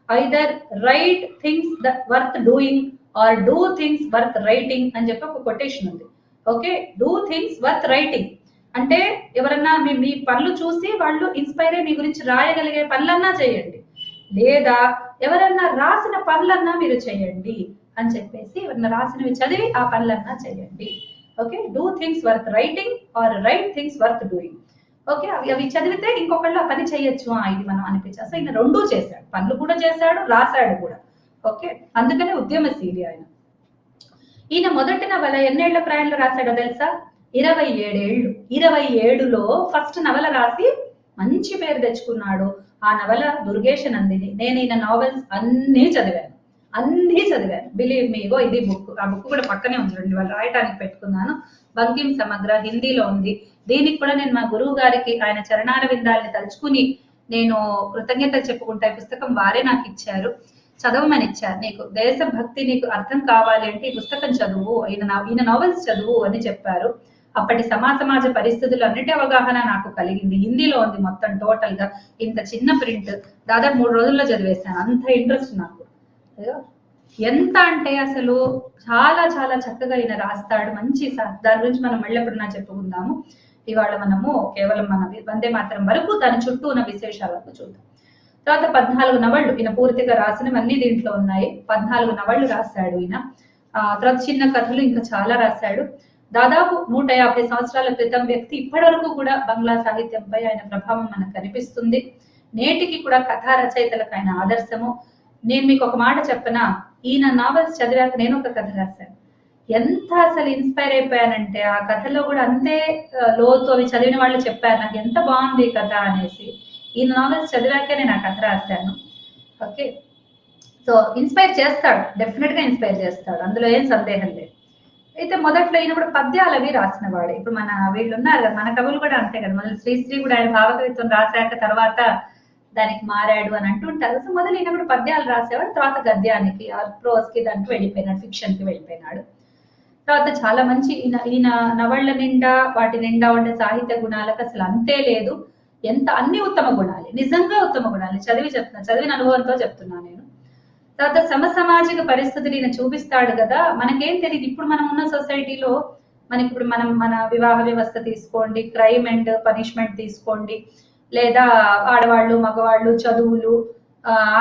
Either right things worth doing or do things worth writing అని చెప్పి ఒక కొటేషన్ ఉంది. Okay, do things worth writing అంటే ఎవరన్నా మీ పనులు చూసి వాళ్ళు ఇన్స్పైర్ అయ్యి మీ గురించి రాయగలిగే పనులన్నా చేయండి, లేదా ఎవరన్నా రాసిన పనులన్నా మీరు చేయండి అని చెప్పేసి, ఎవరన్నా రాసినవి చదివి ఆ పనులన్నా చేయండి. Okay, do things worth writing or write things worth doing. Okay, అవి చదివితే ఇంకొకళ్ళు ఆ పని చేయొచ్చు, ఇది మనం అనిపించాలి. సో ఈయన రెండూ చేశాడు, పనులు కూడా చేశాడు, రాశాడు కూడా. ఓకే, అందుకనే ఉద్యమశీలి ఆయన. ఈయన మొదటి నవల ఎన్నేళ్ల ప్రాయంలో రాశాడో తెలుసా? 27 ఏళ్ళు. 27లో ఫస్ట్ నవల రాసి మంచి పేరు తెచ్చుకున్నాడు. ఆ నవల దుర్గేశ నందిని. నేను ఈయన నావెల్స్ అన్నీ చదివాను. Believe me. ఇగో ఇది బుక్, ఆ బుక్ కూడా పక్కనే ఉంచండి, వాళ్ళు రాయటానికి పెట్టుకున్నాను. బంకిం సమగ్ర హిందీలో ఉంది. దీనికి కూడా నేను మా గురువు గారికి ఆయన చరణార విందాలని తలుచుకుని నేను కృతజ్ఞత చెప్పుకుంటా. ఈ పుస్తకం వారే నాకు ఇచ్చారు. చదవమని ఇచ్చారు. నీకు దేశభక్తి నీకు అర్థం కావాలి అంటే ఈ పుస్తకం చదువు, ఈయన నావెల్స్ చదువు అని చెప్పారు. అప్పటి సమాజ పరిస్థితులు అన్నిటి అవగాహన నాకు కలిగింది. హిందీలో ఉంది మొత్తం టోటల్ గా, ఇంత చిన్న ప్రింట్, దాదాపు 3 రోజుల్లో చదివేశాను. అంత ఇంట్రెస్ట్ నాకు. ఎంత అంటే అసలు చాలా చాలా చక్కగా ఈయన రాస్తాడు. మంచి దాని గురించి మనం మళ్ళీ ఎప్పుడన్నా చెప్పుకుందాము. ఇవాళ మనము కేవలం మన వందే మాతరం వరకు దాని చుట్టూ ఉన్న విశేషాలకు చూద్దాం. తర్వాత 14 నవళ్ళు ఈయన పూర్తిగా రాసినవన్నీ దీంట్లో ఉన్నాయి. 14 నవళ్ళు రాశాడు ఈయన. తర్వాత చిన్న కథలు ఇంకా చాలా రాశాడు. దాదాపు 150 సంవత్సరాల క్రితం వ్యక్తి ఇప్పటి వరకు కూడా బంగ్లా సాహిత్యంపై ఆయన ప్రభావం మనకు కనిపిస్తుంది. నేటికి కూడా కథా రచయితలకు ఆయన ఆదర్శము. నేను మీకు ఒక మాట చెప్పనా, ఈయన నావెల్స్ చదివాక నేను ఒక కథ రాశాను. ఎంత అసలు ఇన్స్పైర్ అయిపోయానంటే ఆ కథలో కూడా అంతే లోతు. అవి చదివిన వాళ్ళు చెప్పారు నాకు ఎంత బాగుంది కథ అనేసి. ఈయన నావెల్స్ చదివాకే నేను ఆ కథ రాశాను. ఓకే, సో ఇన్స్పైర్ చేస్తాడు, డెఫినెట్ గా ఇన్స్పైర్ చేస్తాడు, అందులో ఏం సందేహం లేదు. అయితే మొదట్లో ఈయన కూడా పద్యాలు అవి రాసిన వాడే. ఇప్పుడు మన వీళ్ళు ఉన్నారు కదా, మన కవులు కూడా అంతే కదా. మళ్ళీ శ్రీశ్రీ కూడా ఆయన భావకవిత్వం రాశాక తర్వాత దానికి మారాడు అని అంటుంటారు. సో మొదలు ఈయన కూడా పద్యాలు రాసేవాడు, తర్వాత గద్యానికి ప్రోజ్ కి దానికి వెళ్ళిపోయినాడు, ఫిక్షన్ కి వెళ్ళిపోయినాడు. తర్వాత చాలా మంచి ఈయన నవళ్ల నిండా వాటి నిండా ఉండే సాహిత్య గుణాలకు అసలు అంతే లేదు. ఎంత అన్ని ఉత్తమ గుణాలు, నిజంగా ఉత్తమ గుణాలు. చదివిన అనుభవంతో చెప్తున్నా నేను. తర్వాత సమసామాజిక పరిస్థితులు ఈయన చూపిస్తాడు కదా. మనకేం తెలియదు ఇప్పుడు మనం ఉన్న సొసైటీలో. మనకి ఇప్పుడు మన వివాహ వ్యవస్థ తీసుకోండి, క్రైమ్ అండ్ పనిష్మెంట్ తీసుకోండి, లేదా ఆడవాళ్ళు మగవాళ్ళు చదువులు,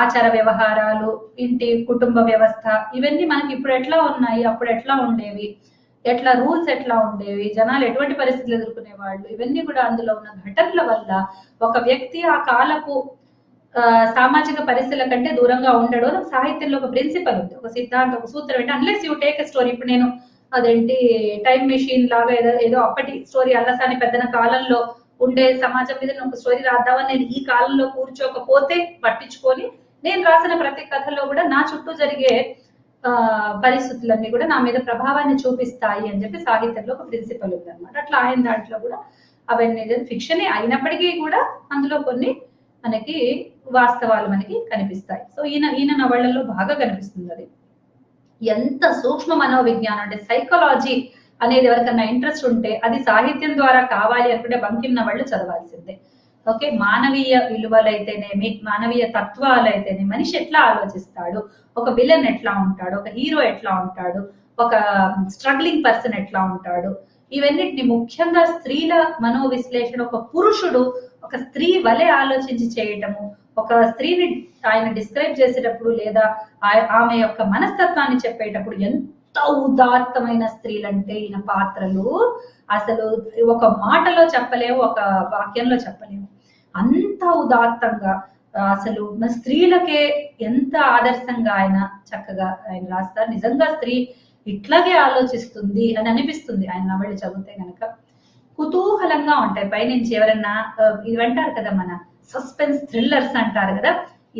ఆచార వ్యవహారాలు, ఇంటి కుటుంబ వ్యవస్థ, ఇవన్నీ మనకి ఇప్పుడు ఎట్లా ఉన్నాయి, అప్పుడు ఎట్లా ఉండేవి, ఎట్లా రూల్స్ ఎట్లా ఉండేవి, జనాలు ఎటువంటి పరిస్థితులు ఎదుర్కొనే వాళ్ళు, ఇవన్నీ కూడా అందులో ఉన్న ఘటనల వల్ల ఒక వ్యక్తి ఆ కాలపు సామాజిక పరిస్థితుల కంటే దూరంగా ఉండడు. సాహిత్యంలో ఒక ప్రిన్సిపల్ ఉంది, ఒక సిద్ధాంతం, ఒక సూత్రం ఏంటి, unless you take a story. ఇప్పుడు నేను అదేంటి టైం మెషిన్ లాగా ఏదో అప్పటి స్టోరీ అల్లసాని పెద్దన కాలంలో ఉండే సమాజం మీద ఒక స్టోరీ రాద్దామని నేను ఈ కాలంలో కూర్చోకపోతే పట్టించుకొని నేను రాసిన ప్రతి కథలో కూడా నా చుట్టూ జరిగే పరిస్థితులన్నీ కూడా నా మీద ప్రభావాన్ని చూపిస్తాయి అని చెప్పి సాహిత్యంలో ఒక ప్రిన్సిపల్ ఉంది అనమాట. అట్లా ఆయన దాంట్లో కూడా అవన్నీ ఫిక్షనే అయినప్పటికీ కూడా అందులో కొన్ని మనకి వాస్తవాలు మనకి కనిపిస్తాయి. సో ఈయన నవళ్లలో బాగా కనిపిస్తుంది అది. ఎంత సూక్ష్మ మనోవిజ్ఞానం అంటే సైకాలజీ అనేది ఎవరికన్నా ఇంట్రెస్ట్ ఉంటే అది సాహిత్యం ద్వారా కావాలి అనుకుంటే బంకిం నవళ్ళు చదవాల్సిందే. ఓకే, మానవీయ విలువలైతేనేమి, మానవీయ తత్వాలైతేనే, మనిషి ఎట్లా ఆలోచిస్తాడు, ఒక విలన్ ఎట్లా ఉంటాడు, ఒక హీరో ఎట్లా ఉంటాడు, ఒక స్ట్రగ్లింగ్ పర్సన్ ఎట్లా ఉంటాడు, ఇవన్నిటిని ముఖ్యంగా స్త్రీల మనోవిశ్లేషణ, ఒక పురుషుడు ఒక స్త్రీ వలె ఆలోచించి చేయటము, ఒక స్త్రీని ఆయన డిస్క్రైబ్ చేసేటప్పుడు లేదా ఆమె యొక్క మనస్తత్వాన్ని చెప్పేటప్పుడు ఎంత ఉదాత్తమైన స్త్రీలంటే ఈయన పాత్రలు అసలు ఒక మాటలో చెప్పలేము, ఒక వాక్యంలో చెప్పలేము, అంత ఉదాత్తంగా అసలు స్త్రీలకే ఎంత ఆదర్శంగా ఆయన చక్కగా ఆయన రాస్తారు. నిజంగా స్త్రీ ఇట్లాగే ఆలోచిస్తుంది అని అనిపిస్తుంది ఆయన నవళ్ళు చదివితే గనక. కుతూహలంగా ఉంటాయి. పైనుంచి ఎవరన్నా ఇవంటారు కదా, మన సస్పెన్స్ థ్రిల్లర్స్ అంటారు కదా,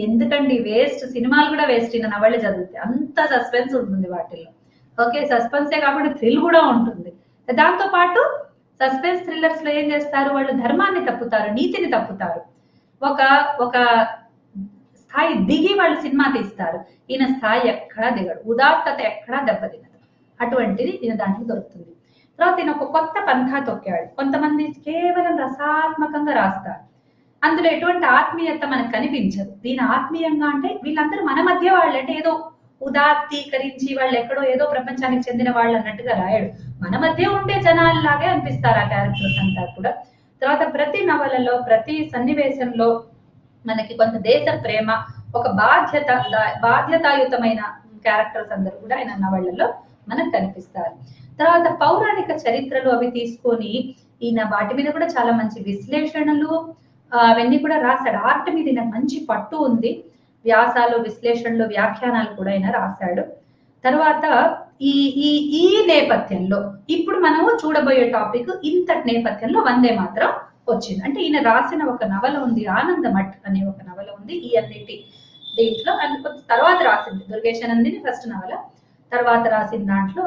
ఎందుకండి వేస్ట్, సినిమాలు కూడా వేస్ట్ ఈయన నవళ్ళు చదివితే, అంత సస్పెన్స్ ఉంటుంది వాటిల్లో. ఓకే, సస్పెన్సే కాకుండా థ్రిల్ కూడా ఉంటుంది. దాంతో పాటు సస్పెన్స్ థ్రిల్లర్స్ లో ఏం చేస్తారు, వాళ్ళు ధర్మాన్ని తప్పుతారు, నీతిని తప్పుతారు, ఒక స్థాయి దిగి వాళ్ళు సినిమా తీస్తారు. ఈయన స్థాయి ఎక్కడా దిగడు, ఉదాత్తత ఎక్కడా దెబ్బతినదు, అటువంటిది ఈయన దాంట్లో దొరుకుతుంది. తర్వాత ఈయన ఒక కొత్త పంథా తొక్కాడు. కొంతమంది కేవలం రసాత్మకంగా రాస్తారు, అందులో ఎటువంటి ఆత్మీయత మనకు కనిపించదు. దీని ఆత్మీయంగా అంటే వీళ్ళందరూ మన మధ్య వాళ్ళు, అంటే ఏదో ఉదాత్తీకరించి వాళ్ళు ఎక్కడో ఏదో ప్రపంచానికి చెందిన వాళ్ళు అన్నట్టుగా రాయడు, మన మధ్య ఉండే జనాల్లాగే అనిపిస్తారు ఆ క్యారెక్టర్స్ అంతా కూడా. తర్వాత ప్రతి నవలలో ప్రతి సన్నివేశంలో మనకి కొంత దేశ ప్రేమ, ఒక బాధ్యతాయుతమైన క్యారెక్టర్స్ అందరూ కూడా ఆయన నవళ్లలో మనకు కనిపిస్తారు. తర్వాత పౌరాణిక చరిత్రలు అవి తీసుకొని ఈయన వాటి మీద కూడా చాలా మంచి విశ్లేషణలు అవన్నీ కూడా రాశాడు. ఆర్ట్ మీద ఈయన మంచి పట్టు ఉంది, వ్యాసాలు, విశ్లేషణలు, వ్యాఖ్యానాలు కూడా ఆయన రాశాడు. తర్వాత ఈ నేపథ్యంలో ఇప్పుడు మనము చూడబోయే టాపిక్ ఇంతటి నేపథ్యంలో వందే మాత్రం వచ్చింది. అంటే ఈయన రాసిన ఒక నవల ఉంది, ఆనందమఠ్ అనే ఒక నవల ఉంది. ఈ అన్నిటి దీంట్లో తర్వాత రాసింది దుర్గేశానందిని ఫస్ట్ నవల, తర్వాత రాసిన దాంట్లో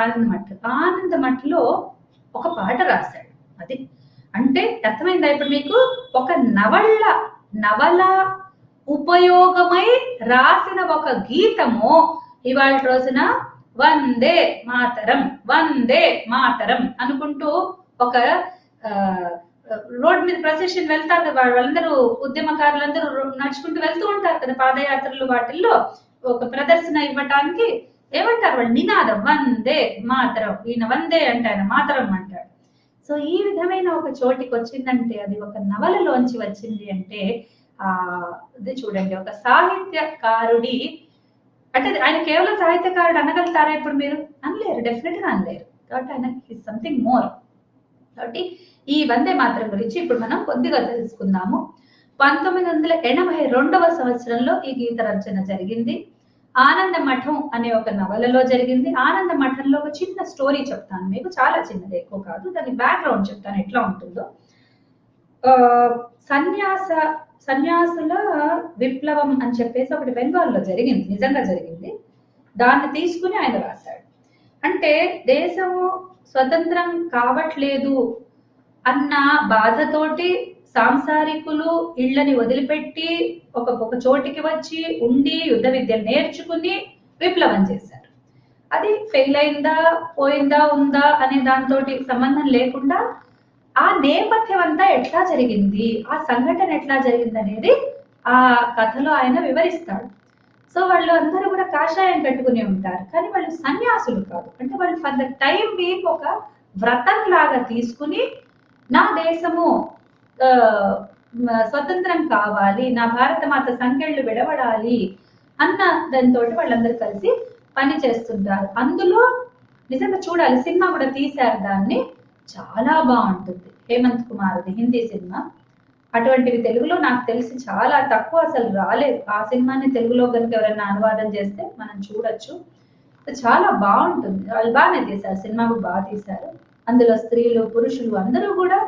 ఆనందమఠ్లో ఒక పాట రాశాడు. అది అంటే అర్థమైందా ఇప్పుడు మీకు? ఒక నవల ఉపయోగమై రాసిన ఒక గీతము ఇవాళ రోజున వందే మాతరం వందే మాతరం అనుకుంటూ ఒక రోడ్ మీద ప్రొసెషన్ వెళ్తారు కదా, వాళ్ళందరూ ఉద్యమకారులందరూ నడుచుకుంటూ వెళ్తూ ఉంటారు కదా పాదయాత్రలు, వాటిల్లో ఒక ప్రదర్శన ఇవ్వటానికి ఏమంటారు వాళ్ళు, నినాదం వందే మాతరం. ఈయన వందే అంటే ఆయన మాతరం అంటాడు. సో ఈ విధమైన ఒక చోటికి వచ్చిందంటే అది ఒక నవలలోంచి వచ్చింది అంటే ఇది చూడండి, ఒక సాహిత్యకారుడి అంటే ఆయన కేవలం సాహిత్యకారుడు అనగలుగుతారా ఇప్పుడు మీరు? అనలేరు, డెఫినెట్ గా అనలేరు. కాబట్టి ఆయన సంథింగ్ మోర్. కాబట్టి ఈ వందే మాతరం గురించి ఇప్పుడు మనం కొద్దిగా తెలుసుకుందాము. 1982వ సంవత్సరంలో ఈ గీత రచన జరిగింది. ఆనంద మఠం అనే ఒక నవలలో జరిగింది. ఆనంద మఠంలో ఒక చిన్న స్టోరీ చెప్తాను మీకు, చాలా చిన్నది, ఎక్కువ కాదు. దాని బ్యాక్గ్రౌండ్ చెప్తాను ఎట్లా ఉంటుందో. సన్యాసుల విప్లవం అని చెప్పేసి ఒకటి బెంగాల్లో జరిగింది, నిజంగా జరిగింది. దాన్ని తీసుకుని ఆయన రాశాడు. అంటే దేశము స్వతంత్రం కావట్లేదు అన్న బాధతోటి సాంసారికులు ఇళ్లని వదిలిపెట్టి ఒక చోటికి వచ్చి ఉండి యుద్ధ విద్యలు నేర్చుకుని విప్లవం చేశారు. అది ఫెయిల్ అయిందా, పోయిందా, ఉందా అనే దాంతో సంబంధం లేకుండా ఆ నేపథ్యం అంతా ఎట్లా జరిగింది, ఆ సంఘటన ఎట్లా జరిగింది అనేది ఆ కథలో ఆయన వివరిస్తాడు. సో వాళ్ళు అందరూ కూడా కాషాయం కట్టుకుని ఉంటారు, కానీ వాళ్ళు సన్యాసులు కాదు. అంటే వాళ్ళు ఫర్ ద టైం బీయింగ్ ఒక వ్రతం లాగా తీసుకుని నా దేశము స్వతంత్రం కావాలి, నా భారత మాత సంఖ్యలు విడవడాలి అన్న దాంతో వాళ్ళందరూ కలిసి పని చేస్తుంటారు. అందులో నిజంగా చూడాలి, సినిమా కూడా తీశారు దాన్ని, చాలా బాగుంటుంది. హేమంత్ కుమార్ది హిందీ సినిమా. అటువంటివి తెలుగులో నాకు తెలిసి చాలా తక్కువ, అసలు రాలేదు. ఆ సినిమాని తెలుగులో కనుక ఎవరైనా అనువాదం చేస్తే మనం చూడొచ్చు. చాలా బాగుంటుంది, వాళ్ళు బాగానే తీశారు, సినిమా కూడా బాగా తీశారు. అందులో స్త్రీలు పురుషులు అందరూ కూడా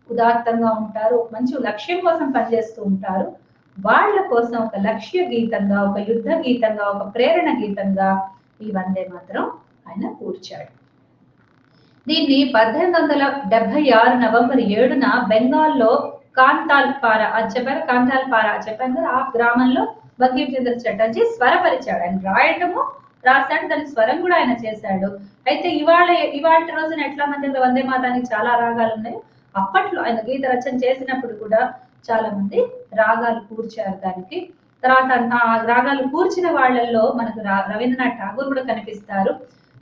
ఉదాత్తంగా ఉంటారు, మంచి లక్ష్యం కోసం పనిచేస్తూ ఉంటారు. వాళ్ళ కోసం ఒక లక్ష్య గీతంగా, ఒక యుద్ధ గీతంగా, ఒక ప్రేరణ గీతంగా ఈ వందే మాత్రం ఆయన కూర్చాడు. దీన్ని 1876 నవంబర్ 7న బెంగాల్లో కాంతాల్పారా చెప్పాను కదా, ఆ గ్రామంలో బంకించంద్ర చటర్జీ స్వరపరిచాడు. ఆయన రాయటము రాశాడు, దాని స్వరం కూడా ఆయన చేశాడు. అయితే ఇవాళ రోజున ఎట్లా మంది వందే మాతానికి చాలా రాగాలు ఉన్నాయి, అప్పట్లో ఆయన గీత రచన చేసినప్పుడు కూడా చాలా మంది రాగాలు కూర్చారు దానికి. తర్వాత ఆ రాగాలు కూర్చిన వాళ్ళల్లో మనకు రవీంద్రనాథ్ ఠాగూర్ కూడా కనిపిస్తారు.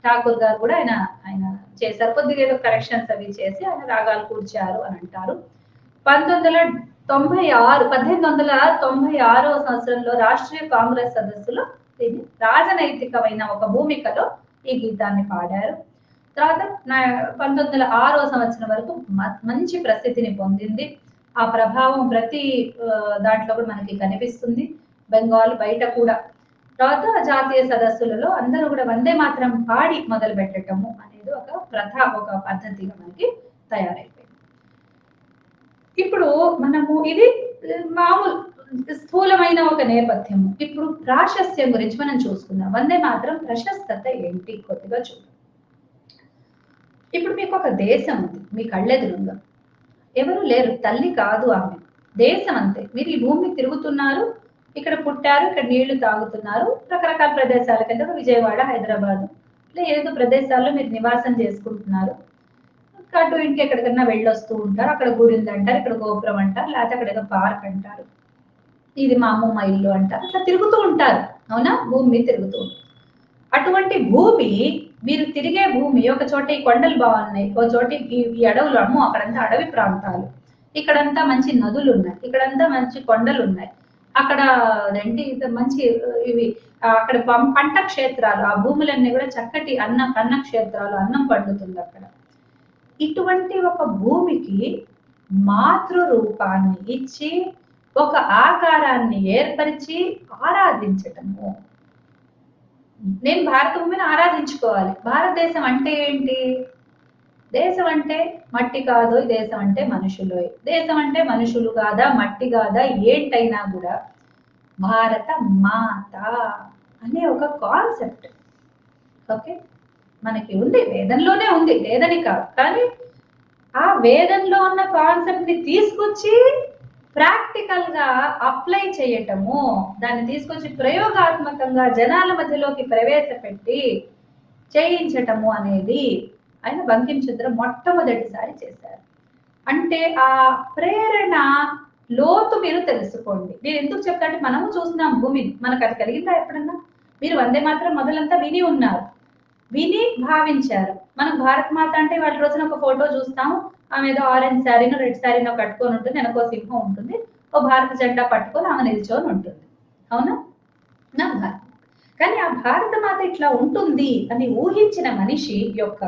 ఠాగూర్ గారు కూడా ఆయన చేశారు, కొద్దిగా ఏదో కరెక్షన్స్ అవి చేసి ఆయన రాగాలు కూర్చారు అని అంటారు. 1896వ సంవత్సరంలో రాష్ట్రీయ కాంగ్రెస్ సదస్సులో దీన్ని రాజనైతికమైన ఒక భూమికలో ఈ గీతాన్ని పాడారు. తర్వాత 1906వ సంవత్సరం వరకు మంచి ప్రసిద్ధిని పొందింది. ఆ ప్రభావం ప్రతి దాంట్లో కూడా మనకి కనిపిస్తుంది, బెంగాల్ బయట కూడా. తర్వాత జాతీయ సదస్సులలో అందరూ కూడా వందే మాత్రం పాడి మొదలు పెట్టడము అనేది ఒక ప్రథ, ఒక పద్ధతిగా మనకి తయారైపోయింది. ఇప్పుడు మనము ఇది మామూలు స్థూలమైన ఒక నేపథ్యము. ఇప్పుడు ప్రాశస్త్యం గురించి మనం చూసుకుందాం. వందే మాత్రం ప్రశస్తత ఏంటి కొద్దిగా చూద్దాం. ఇప్పుడు మీకు ఒక దేశం ఉంది మీ కళ్ళెదురుగా, ఎవరు లేరు, తల్లి కాదు ఆమె, దేశం అంతే. మీరు ఈ భూమిని తిరుగుతున్నారు, ఇక్కడ పుట్టారు, ఇక్కడ నీళ్లు తాగుతున్నారు, రకరకాల ప్రదేశాల కింద విజయవాడ, హైదరాబాద్ ఇలా ఏదో ప్రదేశాల్లో మీరు నివాసం చేసుకుంటున్నారు. అటు ఇంటికి ఎక్కడికన్నా వెళ్ళొస్తూ ఉంటారు, అక్కడ గుడి ఉంది అంటారు, ఇక్కడ గోపురం అంటారు, లేకపోతే అక్కడ ఏదో పార్క్ అంటారు, ఇది మా అమ్మమ్మ ఇల్లు అంటారు, అట్లా తిరుగుతూ ఉంటారు. అవునా, భూమి తిరుగుతూ ఉంటారు. అటువంటి భూమి, మీరు తిరిగే భూమి, ఒక చోట ఈ కొండలు బాగున్నాయి, ఒక చోట ఈ అడవులు, అమ్మో అక్కడంతా అడవి ప్రాంతాలు, ఇక్కడంతా మంచి నదులు ఉన్నాయి, ఇక్కడంతా మంచి కొండలు ఉన్నాయి, అక్కడ ఏంటి మంచి ఇవి అక్కడ పంట క్షేత్రాలు, ఆ భూములన్నీ కూడా చక్కటి అన్న క్షేత్రాలు, అన్నం పండుతుంది అక్కడ. ఇటువంటి ఒక భూమికి మాతృ రూపాన్ని ఇచ్చి ఒక ఆకారాన్ని ఏర్పరిచి ఆరాధించటము. నేను భారత భూమిని ఆరాధించుకోవాలి. భారతదేశం అంటే ఏంటి? దేశం అంటే మట్టి కాదు, దేశం అంటే మనుషులు, దేశం అంటే మనుషులు కాదా, మట్టి కాదా, ఏంటైనా కూడా భారత మాత అనే ఒక కాన్సెప్ట్ ఓకే మనకి ఉంది, వేదంలోనే ఉంది, లేదని కాదు. కానీ ఆ వేదంలో ఉన్న కాన్సెప్ట్ ని తీసుకొచ్చి ప్రాక్టికల్ గా అప్లై చేయటము, దాన్ని తీసుకొచ్చి ప్రయోగాత్మకంగా జనాల మధ్యలోకి ప్రవేశపెట్టి చేయించటము అనేది ఆయన బంకించంద్ర మొట్టమొదటిసారి చేశారు. అంటే ఆ ప్రేరణ లోతు మీరు తెలుసుకోండి. నేను ఎందుకు చెప్తాంటే మనము చూస్తున్నాం భూమిని, మనకు అది కలిగిందా ఎప్పుడన్నా? మీరు వందే మాత్రం మొదలంతా విని ఉన్నారు, విని భావించారు. మనం భారత్ మాత అంటే వాళ్ళ రోజున ఒక ఫోటో చూస్తాము, ఆమె ఏదో ఆరెంజ్ శారీనో రెడ్ శారీనో కట్టుకొని ఉంటుంది, వెనకో సింహం ఉంటుంది, ఓ భారత జెండా పట్టుకొని ఆమె నిల్చొని ఉంటుంది, అవునా? నా భారత్. కానీ ఆ భారత మాత ఇట్లా ఉంటుంది అని ఊహించిన మనిషి యొక్క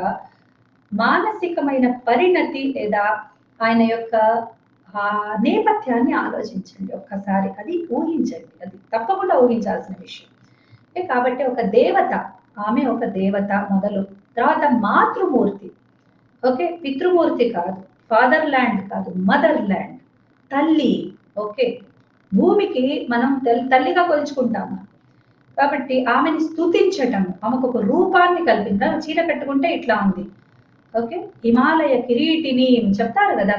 మానసికమైన పరిణతి లేదా ఆయన యొక్క ఆ నేపథ్యాన్ని ఆలోచించండి ఒక్కసారి, అది ఊహించండి, అది తప్పకుండా ఊహించాల్సిన విషయం. కాబట్టి ఒక దేవత, ఆమె ఒక దేవత మొదలు, తర్వాత మాతృమూర్తి, ఓకే, పితృమూర్తి కాదు, ఫాదర్ ల్యాండ్ కాదు, మదర్ ల్యాండ్, తల్లి, ఓకే, భూమికి మనం తల్లిగా కొలుచుకుంటాము. కాబట్టి ఆమెని స్తుతించటం, ఆమెకు ఒక రూపాన్ని కల్పించాలి. చీర కట్టుకుంటే ఇట్లా ఉంది, ఓకే, హిమాలయ కిరీటిని చెప్తారు కదా,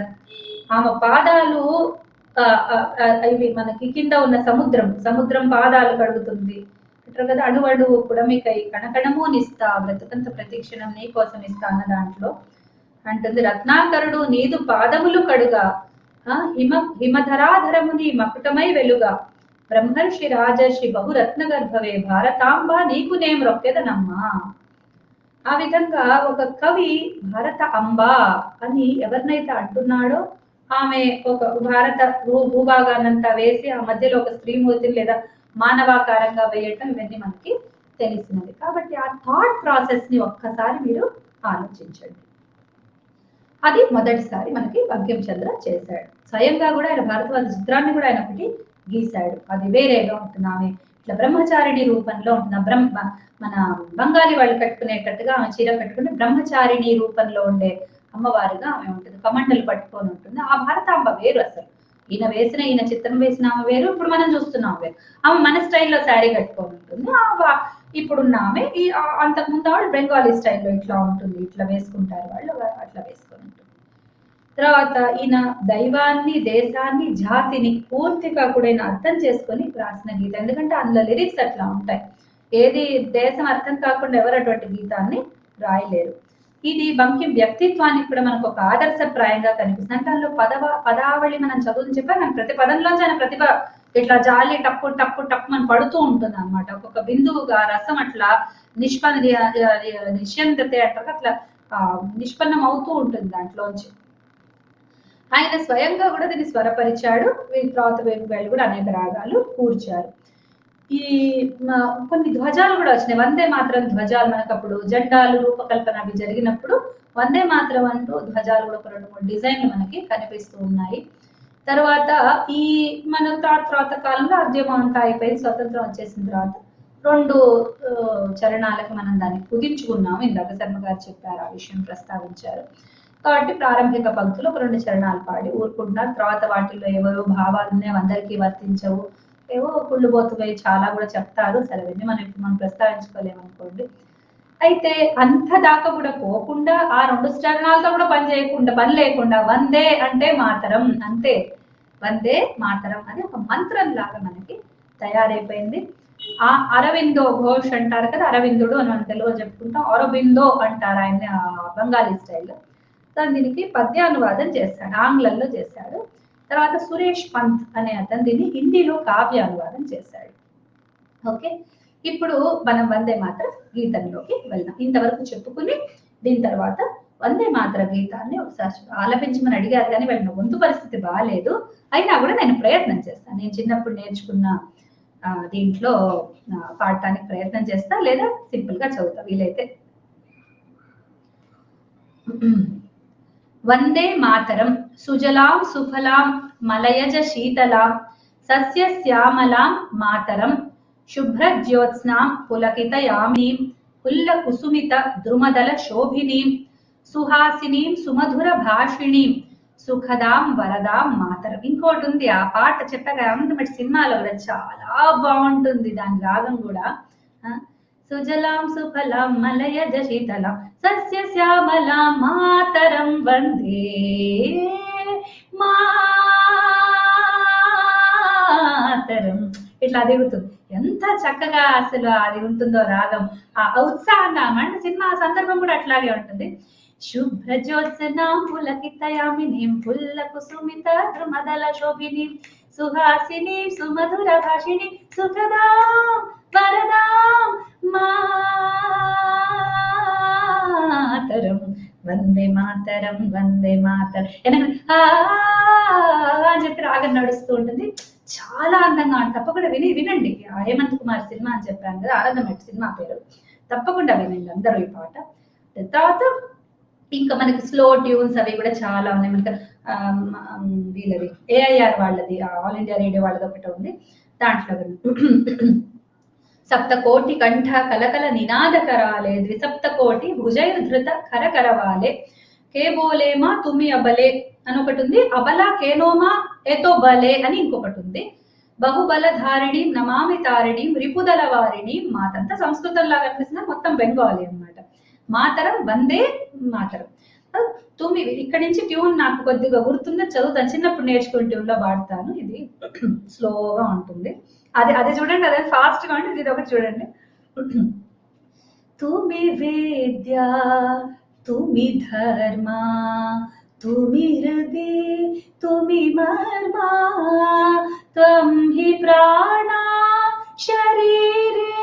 ఆమె పాదాలు ఇవి మనకి కింద ఉన్న సముద్రం పాదాలు కడుగుతుంది అంటారు కదా, అణువణువు పుడమికై కణకణము నిస్తా బ్రతుకంత ప్రతిక్షణం నీ కోసం ఇస్తా అన్న దాంట్లో అంటుంది, రత్నాకరుడు నీదు పాదములు కడుగా హిమధరాధరముని మకుటమై వెలుగా బ్రహ్మర్షి రాజర్షి బహురత్న గర్భవే భారతాంబ నీకు నేం రొక్కెదనమ్మా. ఆ విధంగా ఒక కవి భారత అంబ అని ఎవరినైతే అంటున్నాడో ఆమె ఒక భారత భూభాగాన్నంతా వేసి ఆ మధ్యలో ఒక స్త్రీమూర్తిని లేదా మానవాకారంగా వేయటం, ఇవన్నీ మనకి తెలిసినది. కాబట్టి ఆ థాట్ ప్రాసెస్ ని ఒక్కసారి మీరు ఆలోచించండి. అది మొదటిసారి మనకి బంకించంద్ర చేశాడు. స్వయంగా కూడా ఆయన భారతవాద చిత్రాన్ని కూడా ఆయన ఒకటి గీశాడు, అది వేరేగా ఉంటుంది. ఆమె ఇట్లా బ్రహ్మచారిణి రూపంలో ఉంటుంది, మన బంగాళీ వాళ్ళు కట్టుకునేటట్టుగా ఆమె చీర కట్టుకుని బ్రహ్మచారిణి రూపంలో ఉండే అమ్మవారుగా ఆమె ఉంటుంది, కమండలు పట్టుకొని ఉంటుంది. ఆ భారతాంబ వేరు, అసలు ఈయన చిత్రం వేసిన ఆమె వేరు, ఇప్పుడు మనం చూస్తున్నాం వేరు. ఆమె మన స్టైల్లో శారీ కట్టుకొని ఉంటుంది. ఇప్పుడున్న ఆమె అంతకుముందు ఆవిడ బెంగాలీ స్టైల్లో ఇట్లా ఉంటుంది, ఇట్లా వేసుకుంటారు వాళ్ళు, అట్లా వేసుకొని ఉంటుంది. తర్వాత ఈయన దైవాన్ని, దేశాన్ని, జాతిని పూర్తిగా కూడా ఈయన అర్థం చేసుకొని రాసిన గీత. ఎందుకంటే అందులో లిరిక్స్ అట్లా ఉంటాయి, ఏది దేశం అర్థం కాకుండా ఎవరు అటువంటి గీతాన్ని రాయలేరు. ఇది బంకిం వ్యక్తిత్వానికి కూడా మనకు ఒక ఆదర్శప్రాయంగా కనిపిస్తుంది. అంటే అందులో పదావళి మనం చదువుని చెప్పా, నాకు ప్రతి పదంలోంచి ఆయన ప్రతిభ ఇట్లా జాలి టప్పు టప్పు టప్పు మనం పడుతూ ఉంటుంది అనమాట. ఒక్కొక్క బిందువుగా రసం అట్లా నిశ్యంతతే అంటారు, అట్లా నిష్పన్నం అవుతూ ఉంటుంది దాంట్లోంచి. ఆయన స్వయంగా కూడా దీన్ని స్వరపరిచాడు, తర్వాత వేణుగాళ్ళు కూడా అనేక రాగాలు కూర్చారు. ఈ కొన్ని ధ్వజాలు కూడా వచ్చినాయి, వందే మాత్రం ధ్వజాలు. మనకు అప్పుడు జెండాలు రూపకల్పన అవి జరిగినప్పుడు వందే మాత్రం అంటూ ధ్వజాలు కూడా 2-3 డిజైన్లు మనకి కనిపిస్తూ ఉన్నాయి. తర్వాత ఈ మన తర్వాత కాలంలో ఉద్యమం అంతా అయిపోయి స్వతంత్రం వచ్చేసిన తర్వాత 2 చరణాలకి మనం దాన్ని కుదించుకున్నాము. ఇందాక శర్మ గారు చెప్పారు, ఆ విషయం ప్రస్తావించారు. కాబట్టి ప్రారంభిక పంక్తులు ఒక 2 చరణాలు పాడి ఊరుకుంటున్నారు. తర్వాత వాటిల్లో ఎవరో భావాలునే అందరికీ వర్తించవు, ఏవో కుళ్ళుబోతువై చాలా కూడా చెప్తారు. సరే అవన్నీ మనం ప్రస్తావించుకోలేమనుకోండి. అయితే అంత దాకా కూడా పోకుండా ఆ 2 చరణాలతో కూడా పని లేకుండా వందే అంటే మాతరం, అంతే, వందే మాతరం అని ఒక మంత్రం లాగా మనకి తయారైపోయింది. ఆ అరవిందో ఘోష్ అంటారు కదా, అరవిందుడు అని మనం తెలుగులో చెప్పుకుంటాం, అరబిందో అంటారు ఆయన బెంగాలీ స్టైల్లో. దీనికి పద్యానువాదం చేశాడు, ఆంగ్లంలో చేశాడు. తర్వాత సురేష్ పంత్ అనే అతను దీన్ని హిందీలో కావ్యానువాదం చేశాడు. ఓకే, ఇప్పుడు మనం వందే మాత్ర గీతంలోకి వెళ్దాం. ఇంతవరకు చెప్పుకుని దీని తర్వాత వందే మాత్ర గీతాన్ని ఒకసారి ఆలపించమని అడిగారు, కానీ వాళ్ళ గొంతు పరిస్థితి బాగాలేదు, అయినా కూడా నేను ప్రయత్నం చేస్తాను. నేను చిన్నప్పుడు నేర్చుకున్న దీంట్లో పాడటానికి ప్రయత్నం చేస్తా, లేదా సింపుల్ గా చదువుతా వీలైతే. వందే మాతరం సుజలాం సుఫలాం మలయజ శీతలాం సస్యశ్యామలాం మాతరం శుభ్రజ్యోత్స్నాం పులకితయామినీం పుల్ల కుసుమిత ద్రుమదల శోభినీం సుహాసినీం సుమధుర భాషిణీం సుఖదాం వరదాం మాతరం. ఇంకోటి ఉంది, ఆ పాట చెప్పగా అమృతమటి సినిమాలో కూడా చాలా బాగుంటుంది, దాని రాగం కూడా. సుజలాం సుఫలాం మలయజ శీతలాం ఇట్లా దిగుతుంది. ఎంత చక్కగా అసలు అది ఉంటుందో రాగం, ఆ ఉత్సాహంగా. అంటే సినిమా సందర్భం కూడా అట్లాగే ఉంటుంది. శుభ్ర జ్యోత్సనా పులకితయామినీం పుల్ల కుసుమిత ద్రుమదల శోభిని సుహాసిని సుమధుర భాషిణి సుఖదాం వరదాం మాతరం వందే మాతరం వందే మాతరం అని చెప్పి రాగం నడుస్తూ ఉంటుంది. చాలా అందంగా ఉంటుంది. తప్పకుండా వినండి. హేమంత్ కుమార్ సినిమా అని చెప్పాను కదా, ఆనందమట్టి సినిమా పేరు. తప్పకుండా వినండి అందరూ ఈ పాట. తర్వాత ఇంకా మనకి స్లో ట్యూన్స్ అవి కూడా చాలా ఉన్నాయి. మనకి వీళ్ళది ఏఐఆర్ వాళ్ళది, ఆల్ ఇండియా రేడియో వాళ్ళది ఒకటి ఉంది. దాంట్లో సప్తకోటి కంఠ కలకల నినాద కరాలే ద్విసప్తకోటి భుజయుధృత కరకరవాలే కే బోలేమా తుమి అబలే అని ఒకటి ఉంది. అబలా కేనోమా ఏతో బలే అని ఇంకొకటి ఉంది. బహుబల ధారిణి నమామి తారిణి రిపుదల వారిని. మాతంతా సంస్కృతం లాగా అనిపిస్తుంది, మొత్తం బెంగాలీ అనమాట. మాతరం వందే మాతరం. తుమి ఇక్కడి నుంచి ట్యూన్ నాకు కొద్దిగా గుర్తుందో చదువుతాను, చిన్నప్పుడు నేర్చుకుని ట్యూన్ లో పాడతాను. ఇది స్లోగా ఉంటుంది. అది చూడండి, అదే ఫాస్ట్ గా ఉంటుంది. ఇది ఒకటి చూడండి. తుమి వేద్య తుమి ధర్మ తుమి హృది తుమి మర్మా త్వం హి ప్రాణా శరీరే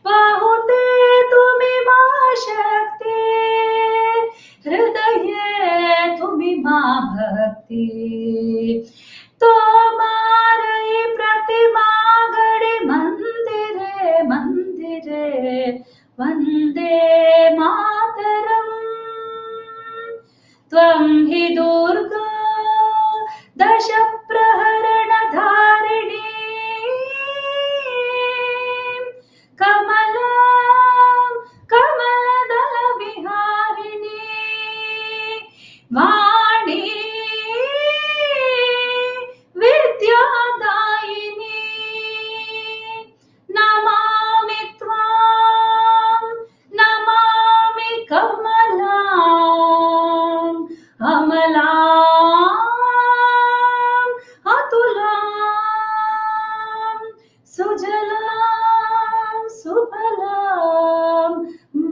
బాహుతే తుమి మా శక్తి హృదయే తుమి మా భక్తి తోమారయి ప్రతిమా గడి మందిరే మందిరే వందే మాతరం త్వం హి దుర్గా దశ ప్రహరణ ధారిణి కమలం కమలదళ విహారిణి వాణి విద్యాదాయిని నమామి త్వాం నమామి కమలాం అమలాం అతులాం సుజలాం సుఫలాం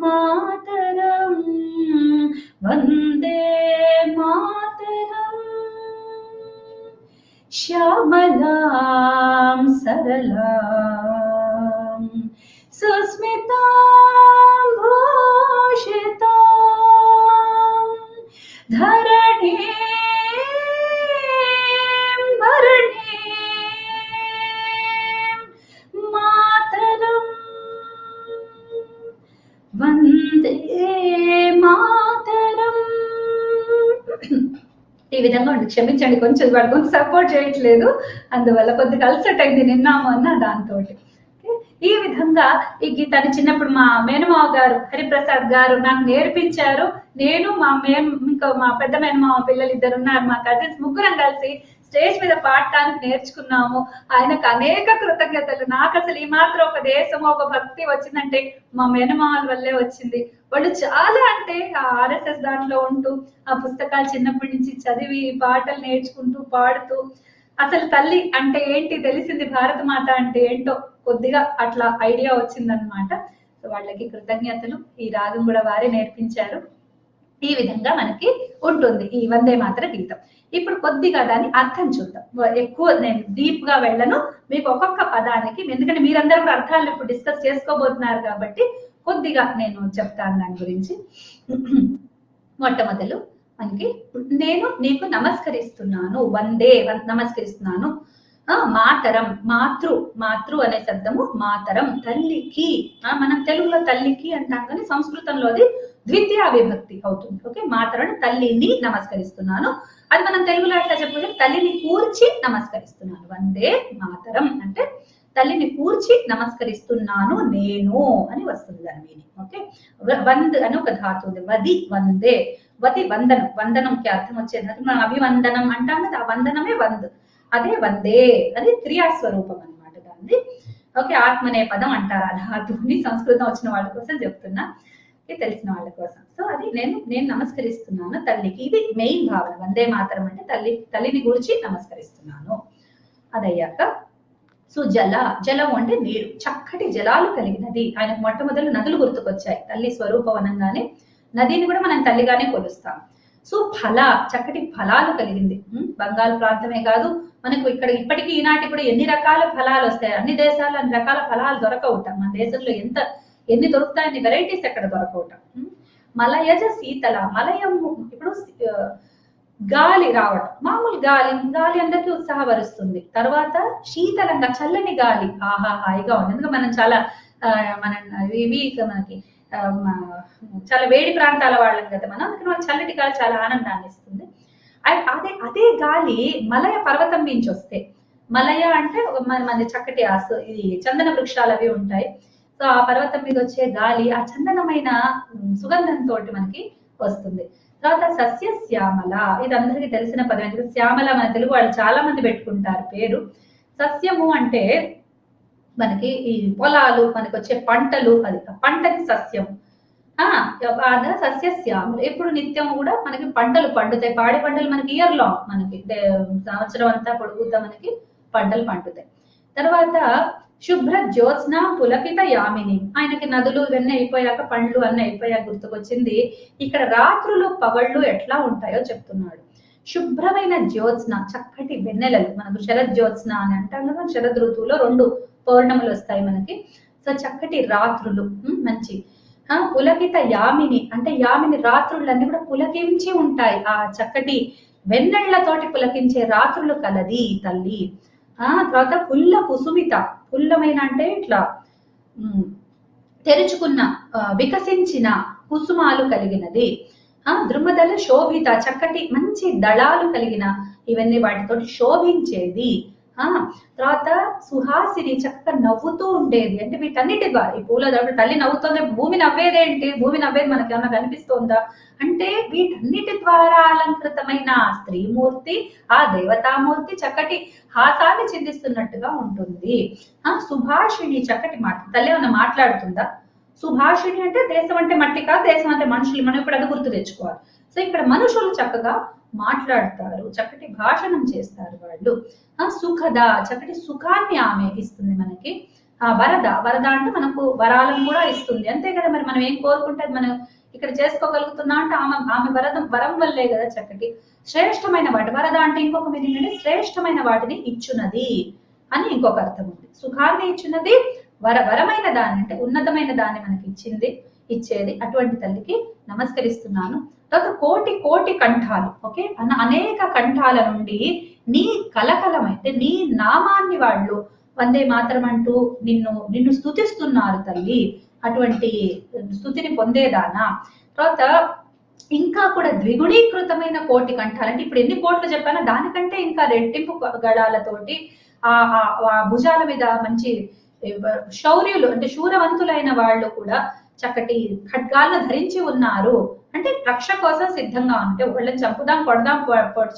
మాతరం వందే మాతరం శ్యామలాం సరళాం సుస్మితాం భూషితాం ధరణీం భరణీం మాతరం వందే మాతరం. ఈ విధంగా ఉంది. క్షమించండి, కొంచెం వాడు కొంచెం సపోర్ట్ చేయట్లేదు, అందువల్ల కొద్దిగా అలసట అయింది నిన్నాము అన్న దాంతో. ఈ విధంగా ఈ గీతాన్ని చిన్నప్పుడు మా మేనమావ గారు హరిప్రసాద్ గారు నాకు నేర్పించారు. నేను ఇంకా మా పెద్ద మేనమావ పిల్లలు ఇద్దరు ఉన్నారు, మా కజిన్స్ ముగ్గురం కలిసి స్టేజ్ మీద పాడటానికి నేర్చుకున్నాము. ఆయనకు అనేక కృతజ్ఞతలు. నాకు అసలు ఈ మాత్రం ఒక దేశము ఒక భక్తి వచ్చిందంటే మా మేనమావల వల్లే వచ్చింది. వాళ్ళు చాలా అంటే ఆ ఆర్ఎస్ఎస్ దాంట్లో ఉంటూ ఆ పుస్తకాలు చిన్నప్పటి నుంచి చదివి పాటలు నేర్చుకుంటూ పాడుతూ అసలు తల్లి అంటే ఏంటి తెలిసింది, భారత మాత అంటే ఏంటో కొద్దిగా అట్లా ఐడియా వచ్చిందనమాట. సో వాళ్ళకి కృతజ్ఞతలు. ఈ రాగం కూడా వారే నేర్పించారు. ఈ విధంగా మనకి ఉంటుంది ఈ వందే మాతర గీతం. ఇప్పుడు కొద్దిగా దాని అర్థం చూద్దాం. ఎక్కువ నేను డీప్ గా వెళ్ళను, మీకు ఒక్కొక్క పదానికి, ఎందుకంటే మీరందరూ కూడా అర్థాలు ఇప్పుడు డిస్కస్ చేసుకోబోతున్నారు కాబట్టి కొద్దిగా నేను చెప్తాను దాని గురించి. మొట్టమొదలు మనకి నేను నీకు నమస్కరిస్తున్నాను, వందే నమస్కరిస్తున్నాను. మాతరం, మాతృ అనే శబ్దము మాతరం తల్లికి. మనం తెలుగులో తల్లికి అంటాం కానీ సంస్కృతంలో అది ద్వితీయ విభక్తి అవుతుంది. ఓకే, మాతరం తల్లిని నమస్కరిస్తున్నాను. అది మనం తెలుగులో అట్లా చెప్పలేదు, తల్లిని కూర్చి నమస్కరిస్తున్నాను. వందే మాతరం అంటే తల్లిని కూర్చి నమస్కరిస్తున్నాను నేను అని వస్తుంది దాని మీనింగ్. ఓకే, వంద్ అని ఒక ధాతు ఉంది, వది వందే. వది వందనం, వందనంకి అర్థం వచ్చేది మనం అభివందనం అంటాం కదా, ఆ వందనమే వంద్. అదే వందే అది క్రియాస్వరూపం అనమాట దాన్ని. ఓకే, ఆత్మనే పదం అంటారు ఆ ధాతుని. సంస్కృతం వచ్చిన వాళ్ళ కోసం చెప్తున్నా, తెలిసిన వాళ్ళ కోసం. సో అది నేను నమస్కరిస్తున్నాను తల్లికి. ఇది మెయిన్ భావన. వందే మాతరం అంటే తల్లిని గురించి నమస్కరిస్తున్నాను. అదయ్యాక సుజల, జలము అంటే నీరు, చక్కటి జలాలు కలిగినది. ఆయనకు మొట్టమొదలు నదులు గుర్తుకొచ్చాయి. తల్లి స్వరూపం అనగానే నదిని కూడా మనం తల్లిగానే కొలుస్తాం. సుఫల, చక్కటి ఫలాలు కలిగింది. బంగాల్ ప్రాంతమే కాదు, మనకు ఇక్కడ ఇప్పటికీ ఈనాటి కూడా ఎన్ని రకాల ఫలాలు వస్తాయి. అన్ని దేశాల్లో అన్ని రకాల ఫలాలు దొరకవుట. మన దేశంలో ఎన్ని దొరుకుతాయి, అన్ని వెరైటీస్ ఎక్కడ దొరకవుట. మలయజ శీతల, మలయము ఇప్పుడు గాలి రావడం, మామూలు గాలి అందరికీ ఉత్సాహపరుస్తుంది. తర్వాత శీతలంగా చల్లని గాలి, ఆహా హాయిగా ఉంది. ఎందుకంటే మనం చాలా మనకి చాలా వేడి ప్రాంతాల వాళ్ళం కదా మనం, అందుకని మనకి చల్లటి గాలి చాలా ఆనందాన్ని ఇస్తుంది. అదే గాలి మలయ పర్వతం నుంచి వస్తే, మలయ అంటే మన చక్కటి ఇది చందన వృక్షాలు అవి ఉంటాయి. సో ఆ పర్వతం మీద వచ్చే గాలి ఆ చందనమైన సుగంధంతో మనకి వస్తుంది. తర్వాత సస్య శ్యామల, ఇది అందరికీ తెలిసిన పదం. శ్యామల మన తెలుగు వాళ్ళు చాలా మంది పెట్టుకుంటారు పేరు. సస్యము అంటే మనకి ఈ పొలాలు, మనకి వచ్చే పంటలు, అది పంటని సస్యం. సస్య శ్యామలు, ఎప్పుడు నిత్యం కూడా మనకి పంటలు పండుతాయి. పాడి పంటలు మనకి ఇయర్ లాంగ్, మనకి సంవత్సరం అంతా పొడుగుతా మనకి పంటలు పండుతాయి. తర్వాత శుభ్ర జ్యోత్స్న పులకిత యామిని, ఆయనకి నదులు ఇవన్నీ అయిపోయాక పండ్లు అన్నీ అయిపోయాక గుర్తుకొచ్చింది ఇక్కడ రాత్రులు పగళ్ళు ఎట్లా ఉంటాయో చెప్తున్నాడు. శుభ్రమైన జ్యోత్స్న, చక్కటి వెన్నెలలు, మనకు శరద్ జ్యోత్స్న అని అంటాం కదా. శరద్ ఋతువులో 2 పౌర్ణములు వస్తాయి మనకి. సో చక్కటి రాత్రులు, మంచి పులకిత యామిని అంటే యామిని, రాత్రులన్నీ కూడా పులకించి ఉంటాయి. ఆ చక్కటి వెన్నెళ్లతోటి పులకించే రాత్రులు కలది తల్లి. తర్వాత పుల్ల కుసుమిత, పుల్లమైన అంటే ఇట్లా తెరుచుకున్న వికసించిన కుసుమాలు కలిగినది. ద్రుమదల శోభిత, చక్కటి మంచి దళాలు కలిగిన, ఇవన్నీ వాటితోటి శోభించేది. తర్వాత సుహాసిని, చక్కగా నవ్వుతూ ఉండేది. అంటే వీటన్నిటి ద్వారా, ఈ పూల తల్లి నవ్వుతుంది, భూమి నవ్వేదేంటి, భూమి నవ్వేది మనకి ఏమన్నా కనిపిస్తోందా అంటే వీటన్నిటి ద్వారా అలంకృతమైన స్త్రీమూర్తి, ఆ దేవతామూర్తి చక్కటి హాసాన్ని చిందిస్తున్నట్టుగా ఉంటుంది. సుభాషిణి, చక్కటి మాట. తల్లి ఏమన్నా మాట్లాడుతుందా? సుభాషిణి అంటే దేశం అంటే మట్టి కాదు, దేశం అంటే మనుషులు. మనం ఇప్పుడు అది గుర్తు తెచ్చుకోవాలి. సో ఇక్కడ మనుషులు చక్కగా మాట్లాడతారు, చక్కటి భాషణం చేస్తారు వాళ్ళు. సుఖద, చక్కటి సుఖాన్ని ఆమె ఇస్తుంది మనకి. వరద, వరద అంటే మనకు వరాలను కూడా ఇస్తుంది, అంతే కదా. మరి మనం ఏం కోరుకుంటే మనం ఇక్కడ చేసుకోగలుగుతున్నా అంటే ఆమె వరం వల్లే కదా. చక్కటి శ్రేష్టమైన వాటి, వరద అంటే ఇంకొక మీనింగ్ అంటే శ్రేష్టమైన వాటిని ఇచ్చున్నది అని ఇంకొక అర్థం ఉంది. సుఖాన్ని ఇచ్చున్నది, వరమైన దాన్ని అంటే ఉన్నతమైన దాన్ని మనకి ఇచ్చేది. అటువంటి తల్లికి నమస్కరిస్తున్నాను. తర్వాత కోటి కోటి కంఠాలు, ఓకే, అనేక కంఠాల నుండి నీ కలకలమైతే నీ నామాన్ని వాళ్ళు వందే మాత్రం అంటూ నిన్ను స్తుతిస్తున్నారు తల్లి. అటువంటి స్తుతిని పొందేదానా. తర్వాత ఇంకా కూడా ద్విగుణీకృతమైన కోటి కంఠాలు, అంటే ఇప్పుడు ఎన్ని కోట్లు చెప్పానో దానికంటే ఇంకా రెట్టింపు గళాలతోటి ఆ భుజాల మీద మంచి శౌర్యులు అంటే శూరవంతులైన వాళ్ళు కూడా చక్కటి ఖడ్గాలను ధరించి ఉన్నారు. అంటే రక్ష కోసం సిద్ధంగా ఉంటే, వాళ్ళని చంపుదాం, కొడదాం,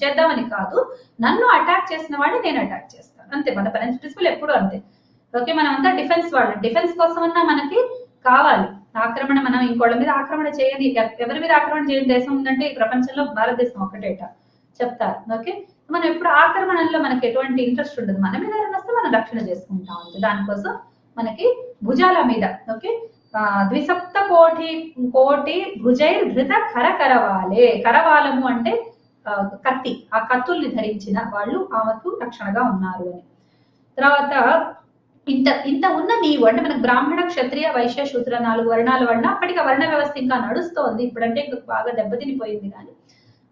చేద్దామని కాదు, నన్ను అటాక్ చేసిన వాడిని నేను అటాక్ చేస్తాను, అంతే. మన ప్రిన్సిపల్ ఎప్పుడు అంతే. ఓకే, మనం అంతా డిఫెన్స్ వాళ్ళు. డిఫెన్స్ కోసం అన్నా మనకి కావాలి ఆక్రమణ. మనం ఇంకోళ్ళ మీద ఆక్రమణ చేయని, ఎవరి మీద ఆక్రమణ చేయని దేశం ఉందంటే ఈ ప్రపంచంలో భారతదేశం ఒక్కటేట చెప్తారు. ఓకే, మనం ఎప్పుడు ఆక్రమణలో మనకి ఎటువంటి ఇంట్రెస్ట్ ఉండదు. మన మీద వస్తే మనం రక్షణ చేసుకుంటాం అంతే. దానికోసం మనకి భుజాల మీద, ఓకే, ద్విసప్త కోటి భుజైర్ ధృత కరవాలే. కరవాలము అంటే కత్తి, ఆ కత్తుల్ని ధరించిన వాళ్ళు ఆమెకు రక్షణగా ఉన్నారు అని. తర్వాత ఇంత ఉన్న నీవు అంటే మనకు బ్రాహ్మణ, క్షత్రియ, వైశ్య, శూద్ర 4 వర్ణాల వల్ల అప్పటికి వర్ణ వ్యవస్థ ఇంకా నడుస్తోంది. ఇప్పుడంటే ఇంకా బాగా దెబ్బతినిపోయింది కానీ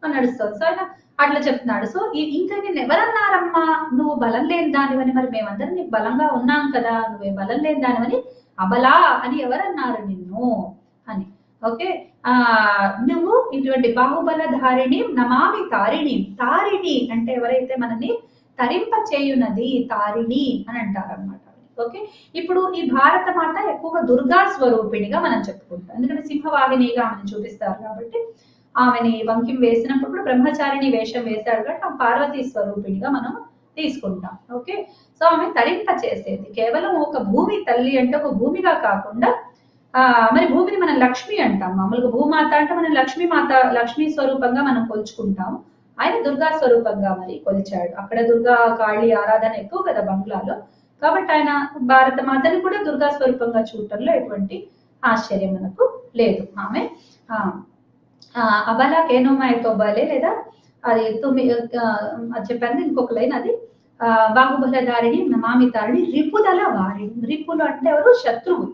నడుస్తోంది. సో ఆయన అట్లా చెప్తున్నాడు. సో ఇంకా నేను ఎవరన్నారమ్మా నువ్వు బలం లేని దానివని, మరి మేమందరం నీకు బలంగా ఉన్నాం కదా, నువ్వే బలం లేని దానివని, అబలా అని ఎవరన్నారు నిన్ను అని. ఓకే, నువ్వు ఇటువంటి బాహుబల ధారిణి నమామి తారిణి. తారిణి అంటే ఎవరైతే మనని తరింప చేయునది, తారిణి అని అంటారు అనమాట. ఓకే, ఇప్పుడు ఈ భారత మాత ఎక్కువగా దుర్గా స్వరూపిణిగా మనం చెప్పుకుంటాం, ఎందుకంటే సింహవాహినిగా ఆమెను చూపిస్తారు కాబట్టి. ఆమెని వంకిం వేసినప్పుడు బ్రహ్మచారిణి వేషం వేశాడు కాబట్టి ఆ పార్వతీ స్వరూపిణిగా మనం తీసుకుంటాం. ఓకే, సో ఆమె తరింప చేసేది. కేవలం ఒక భూమి తల్లి అంటే ఒక భూమిగా కాకుండా మరి భూమిని మనం లక్ష్మి అంటాం. మామూలుగా భూమాత అంటే మనం లక్ష్మీ స్వరూపంగా మనం కొలుచుకుంటాం. ఆయన దుర్గా స్వరూపంగా మరి కొలిచాడు. అక్కడ దుర్గా కాళీ ఆరాధన ఎక్కువ కదా బంగ్లాలో. కాబట్టి ఆయన భారత మాతని కూడా దుర్గా స్వరూపంగా చూడటంలో ఎటువంటి ఆశ్చర్యం మనకు లేదు. ఆమె అబలా కేనోమాయతో బలే, లేదా అది చెప్పాను ఇంకొక లైన్, అది బాహుబలధారిణి నమామితారిణి రిపుదల వారిణి. రిపులు అంటే ఎవరు? శత్రువు.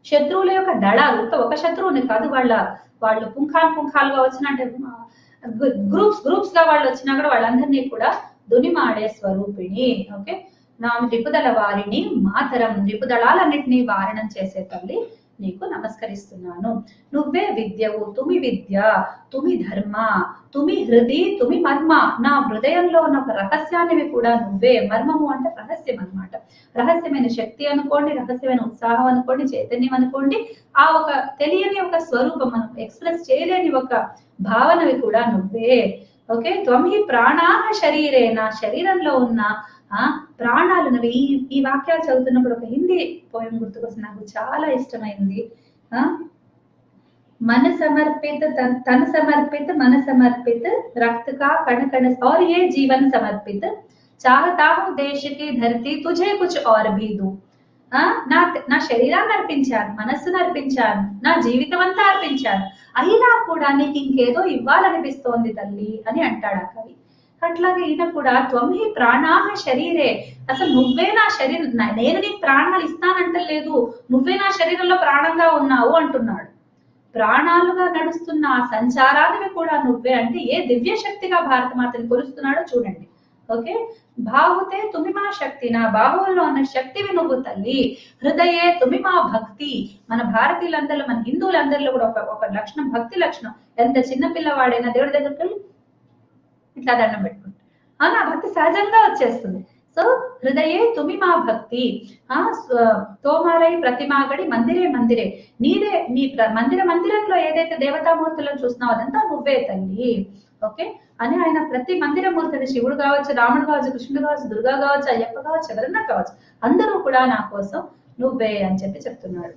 శత్రువుల యొక్క దళాలు, ఒక శత్రువుని కాదు, వాళ్ళు పుంఖాలుగా వచ్చిన, అంటే గ్రూప్స్ గా వాళ్ళు వచ్చినా కూడా వాళ్ళందరినీ కూడా దునిమాడే స్వరూపిణి. ఓకే, నా రిపుదల వారిని మాతరం, రిపుదళాలన్నింటినీ వారణం చేసే తల్లి నీకు నమస్కరిస్తున్నాను. నువ్వే విద్యవు, తుమి విద్య, తుమి ధర్మ, తుమి హృది, తుమి మర్మ. నా హృదయంలో ఉన్న ఒక రహస్యాన్ని కూడా నువ్వే. మర్మము అంటే రహస్యం అన్నమాట. రహస్యమైన శక్తి అనుకోండి, రహస్యమైన ఉత్సాహం అనుకోండి, చైతన్యం అనుకోండి, ఆ ఒక తెలియని ఒక స్వరూపం, మనం ఎక్స్ప్రెస్ చేయలేని ఒక భావనవి కూడా నువ్వే. ఓకే, త్వమి ప్రాణాహ శరీరే, నా శరీరంలో ఉన్న ప్రాణాలు నువ్వు. ఈ వాక్యాలు చదువుతున్నప్పుడు ఒక హిందీ పోయం గుర్తుకొస్తుంది, నాకు చాలా ఇష్టమైంది. मन समर्पित, तन समर्पित, मन समर्पित, रक्त का कण कण और ये जीवन समर्पित, चाहता हूं देश की धरती तुझे कुछ और भी दूं. నా శరీరాన్ని అర్పించాను, మనస్సును అర్పించాను, నా జీవితం అంతా అర్పించాను, అయినా కూడా నీకు ఇంకేదో ఇవ్వాలనిపిస్తోంది తల్లి అని అంటాడు ఆ కవి. అట్లాగే ఈయన కూడా త్వమి ప్రాణాహ శరీరే, అసలు నువ్వే నా శరీరం, నేను నీకు ప్రాణాలు ఇస్తానంటలేదు, నువ్వే నా శరీరంలో ప్రాణంగా ఉన్నావు అంటున్నాడు. ప్రాణాలుగా నడుస్తున్న ఆ సంచారాన్ని కూడా నువ్వే అంటే ఏ దివ్య శక్తిగా భారతమాతని కొలుస్తున్నాడో చూడండి. ఓకే, బాహుతే తుమి మా శక్తి, నా బాహువుల్లో ఉన్న శక్తివి నువ్వు తల్లి. హృదయే తుమి మా భక్తి, మన భారతీయులందరిలో, మన హిందువులందరిలో కూడా ఒక లక్షణం, భక్తి లక్షణం. ఎంత చిన్న పిల్లవాడైనా దేవుడి దగ్గరికి వెళ్ళి ఇట్లా దండం పెట్టుకుంటాడు, నా భక్తి సహజంగా వచ్చేస్తుంది. సో హృదయే తుమి మా భక్తి, తోమారై ప్రతిమాగడి మందిరే మందిరే, నీదే, నీ మందిరంలో ఏదైతే దేవతామూర్తులను చూస్తున్నావు అదంతా నువ్వే తల్లి. ఓకే అని ఆయన ప్రతి మందిరమూర్తిని, శివుడు కావచ్చు, రాముడు కావచ్చు, కృష్ణుడు కావచ్చు, దుర్గా కావచ్చు, అయ్యప్ప కావచ్చు, ఎవరన్నా కావచ్చు, అందరూ కూడా నా కోసం నువ్వే అని చెప్పి చెప్తున్నాడు.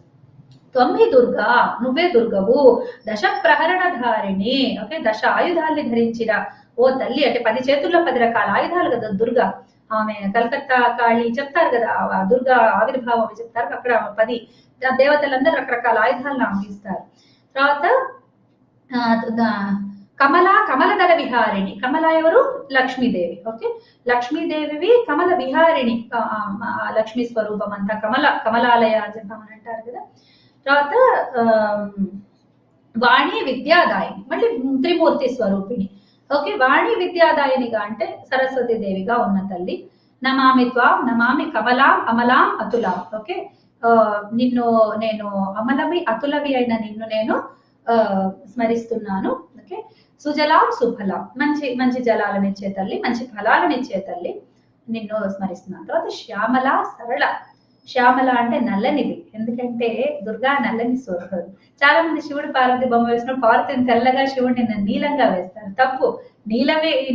త్వమి దుర్గా, నువ్వే దుర్గవు. దశ ప్రహరణ ధారిణి, ఓకే, దశ ఆయుధాల్ని ధరించిన ఓ తల్లి, అంటే 10 చేతుల్లో 10 రకాల ఆయుధాలు కదా దుర్గా. ఆమె కలకత్తా కాళీ చెప్తారు కదా, దుర్గా ఆవిర్భావం చెప్తారు, అక్కడ 10 దేవతలందరూ రకరకాల ఆయుధాలను ఆమెస్తారు. తర్వాత కమలదళ విహారిణి, కమల ఎవరు? లక్ష్మీదేవి. ఓకే, లక్ష్మీదేవి కమల విహారిణి, లక్ష్మీ స్వరూపం అంతా కమలాలయ అని చెప్పామని అంటారు కదా. తర్వాత వాణి విద్యాదాయిని, మళ్ళీ త్రిమూర్తి స్వరూపిణి. ఓకే, వాణి విద్యాదాయినిగా అంటే సరస్వతి దేవిగా ఉన్న తల్లి. నమామి త్వాం, నమామి కమలాం అమలాం అతులాం. ఓకే, నిన్ను నేను అమలవి అతులవి అయిన నిన్ను నేను స్మరిస్తున్నాను. ఓకే, సుజలాం సుఫలాం, మంచి మంచి జలాలనిచ్చే తల్లి, మంచి ఫలాలనిచ్చే తల్లి, నిన్ను స్మరిస్తున్నాను. తర్వాత శ్యామల సరళ, శ్యామల అంటే నల్లనిది, ఎందుకంటే దుర్గా నల్లని స్వరూపం. చాలా మంది శివుడు పార్వతి బొమ్మ వేసినప్పుడు పార్వతిని తెల్లగా, శివుడిని నీలంగా వేస్తారు. తప్పు,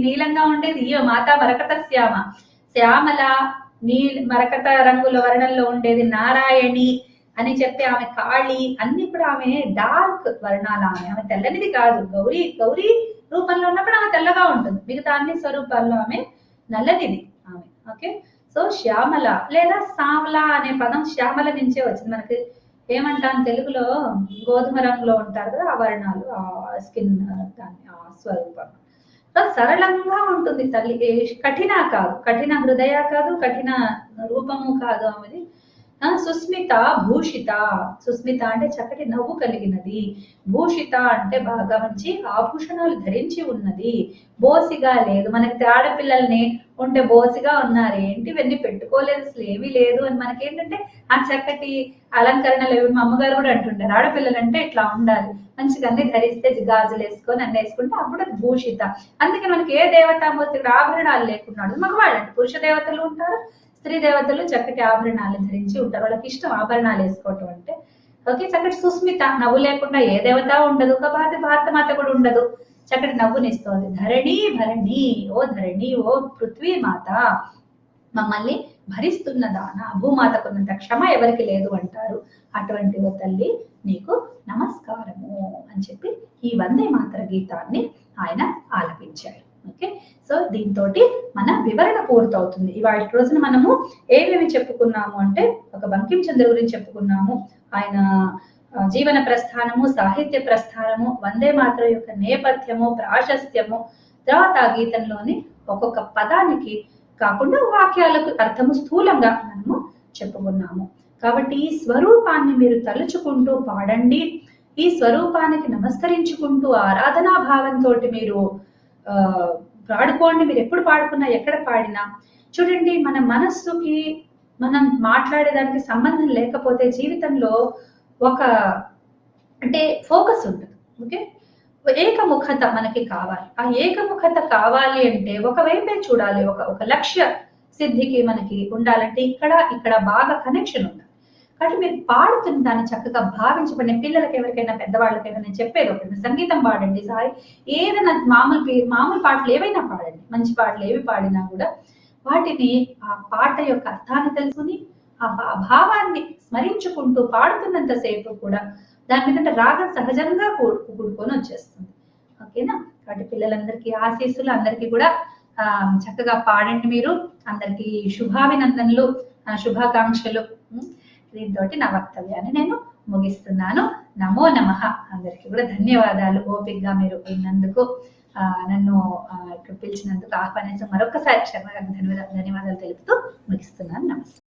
నీలంగా ఉండేది ఈ మాతా మరకత శ్యామ. శ్యామల మరకత రంగుల వర్ణంలో ఉండేది నారాయణి అని చెప్పి ఆమె కాళి, అన్ని కూడా ఆమె డార్క్ వర్ణాల, ఆమె తెల్లనిది కాదు. గౌరీ రూపంలో ఉన్నప్పుడు ఆమె తెల్లగా ఉంటుంది, మిగతా అన్ని స్వరూపాల్లో ఆమె నల్లనిది ఆమె. ఓకే, సో శ్యామల లేదా సామల అనే పదం శ్యామల నుంచే వచ్చింది. మనకి ఏమంటాం తెలుగులో గోధుమ రంగులో ఉంటారు కదా ఆ వర్ణాలు, ఆ స్కిన్, దాన్ని ఆ స్వరూపం. సరళంగా ఉంటుంది తల్లి, కఠిన కాదు, కఠిన హృదయ కాదు, కఠిన రూపము కాదు ఆమెది. సుస్మిత భూషిత, సుస్మిత అంటే చక్కటి నవ్వు కలిగినది, భూషిత అంటే బాగా మంచి ఆభూషణాలు ధరించి ఉన్నది, బోసిగా లేదు. మనకి ఆడపిల్లల్ని ఉంటే బోసిగా ఉన్నారు, ఏంటి ఇవన్నీ పెట్టుకోలేదు, అసలు ఏమీ లేదు అని మనకేంటంటే ఆ చక్కటి అలంకరణలు. మా అమ్మగారు కూడా అంటుంటారు, ఆడపిల్లలు అంటే ఇట్లా ఉండాలి, మంచిగా అన్ని ధరిస్తే, గాజులు వేసుకొని అన్ని వేసుకుంటే అప్పుడు అది భూషిత. అందుకే మనకి ఏ దేవతామూర్తి ఆభరణాలు లేకున్నాడు, మగవాళ్ళు అంటే పురుష దేవతలు ఉంటారు, స్త్రీ దేవతలు చక్కటి ఆభరణాలు ధరించి ఉంటారు, వాళ్ళకి ఇష్టం ఆభరణాలు వేసుకోవటం అంటే. ఓకే, చక్కటి సుస్మిత, నవ్వు లేకుండా ఏ దేవత ఉండదు, భారతమాత కూడా ఉండదు, చక్కటి నవ్వునిస్తోంది. ధరణి భరణి, ఓ ధరణి, ఓ పృథ్వీ మాత, మమ్మల్ని భరిస్తున్నదాన, భూమాతకున్నంత క్షమ ఎవరికి లేదు అంటారు. అటువంటి ఓ తల్లి నీకు నమస్కారము అని చెప్పి ఈ వందే మాతర గీతాన్ని ఆయన ఆలపించాడు. ఓకే, సో దీంతో మన వివరణ పూర్తవుతుంది. ఇవాళ రోజున మనము ఏమేమి చెప్పుకున్నాము అంటే, ఒక బంకిం చంద్ర గురించి చెప్పుకున్నాము, ఆయన జీవన ప్రస్థానము, సాహిత్య ప్రస్థానము, వందే మాతరం యొక్క నేపథ్యము, ప్రాశస్త్యము, తర్వాత ఆ గీతంలోని ఒక్కొక్క పదానికి కాకుండా వాక్యాలకు అర్థము స్థూలంగా మనము చెప్పుకున్నాము. కాబట్టి ఈ స్వరూపాన్ని మీరు తలుచుకుంటూ పాడండి, ఈ స్వరూపానికి నమస్కరించుకుంటూ ఆరాధనా భావంతో మీరు పాడుకోండి. మీరు ఎప్పుడు పాడుకున్నా, ఎక్కడ పాడినా చూడండి, మన మనస్సుకి మనం మాట్లాడేదానికి సంబంధం లేకపోతే జీవితంలో ఒక అంటే ఫోకస్ ఉంటుంది. ఓకే, ఏకముఖత మనకి కావాలి. ఆ ఏకముఖత కావాలి అంటే ఒకవైపే చూడాలి. ఒక లక్ష్య సిద్ధికి మనకి ఉండాలంటే ఇక్కడ బాగా కనెక్షన్ ఉండాలి. కాబట్టి మీరు పాడుతున్న దాన్ని చక్కగా భావించబడి, పిల్లలకి ఎవరికైనా పెద్దవాళ్ళకైనా నేను చెప్పేది ఒకటి, సంగీతం పాడండి, సాయి ఏదైనా మామూలు పాటలు ఏవైనా పాడండి, మంచి పాటలు ఏవి పాడినా కూడా వాటిని ఆ పాట యొక్క అర్థాన్ని తెలుసుకుని ఆ భావాన్ని స్మరించుకుంటూ పాడుతున్నంతసేపు కూడా దాని మీద రాగం సహజంగా కూడుకొని వచ్చేస్తుంది. ఓకేనా, కాబట్టి పిల్లలందరికీ ఆశీస్సులు, అందరికీ కూడా చక్కగా పాడండి. మీరు అందరికీ శుభాభినందనలు, శుభాకాంక్షలు. దీంతో నా వక్తవ్యాన్ని నేను ముగిస్తున్నాను. నమో నమః. అందరికీ కూడా ధన్యవాదాలు, ఓపికగా మీరు విన్నందుకు, నన్ను పిలిచినందుకు, ఆహ్వానించడం మరొకసారి ధన్యవాదాలు తెలుపుతూ ముగిస్తున్నాను. నమస్తే.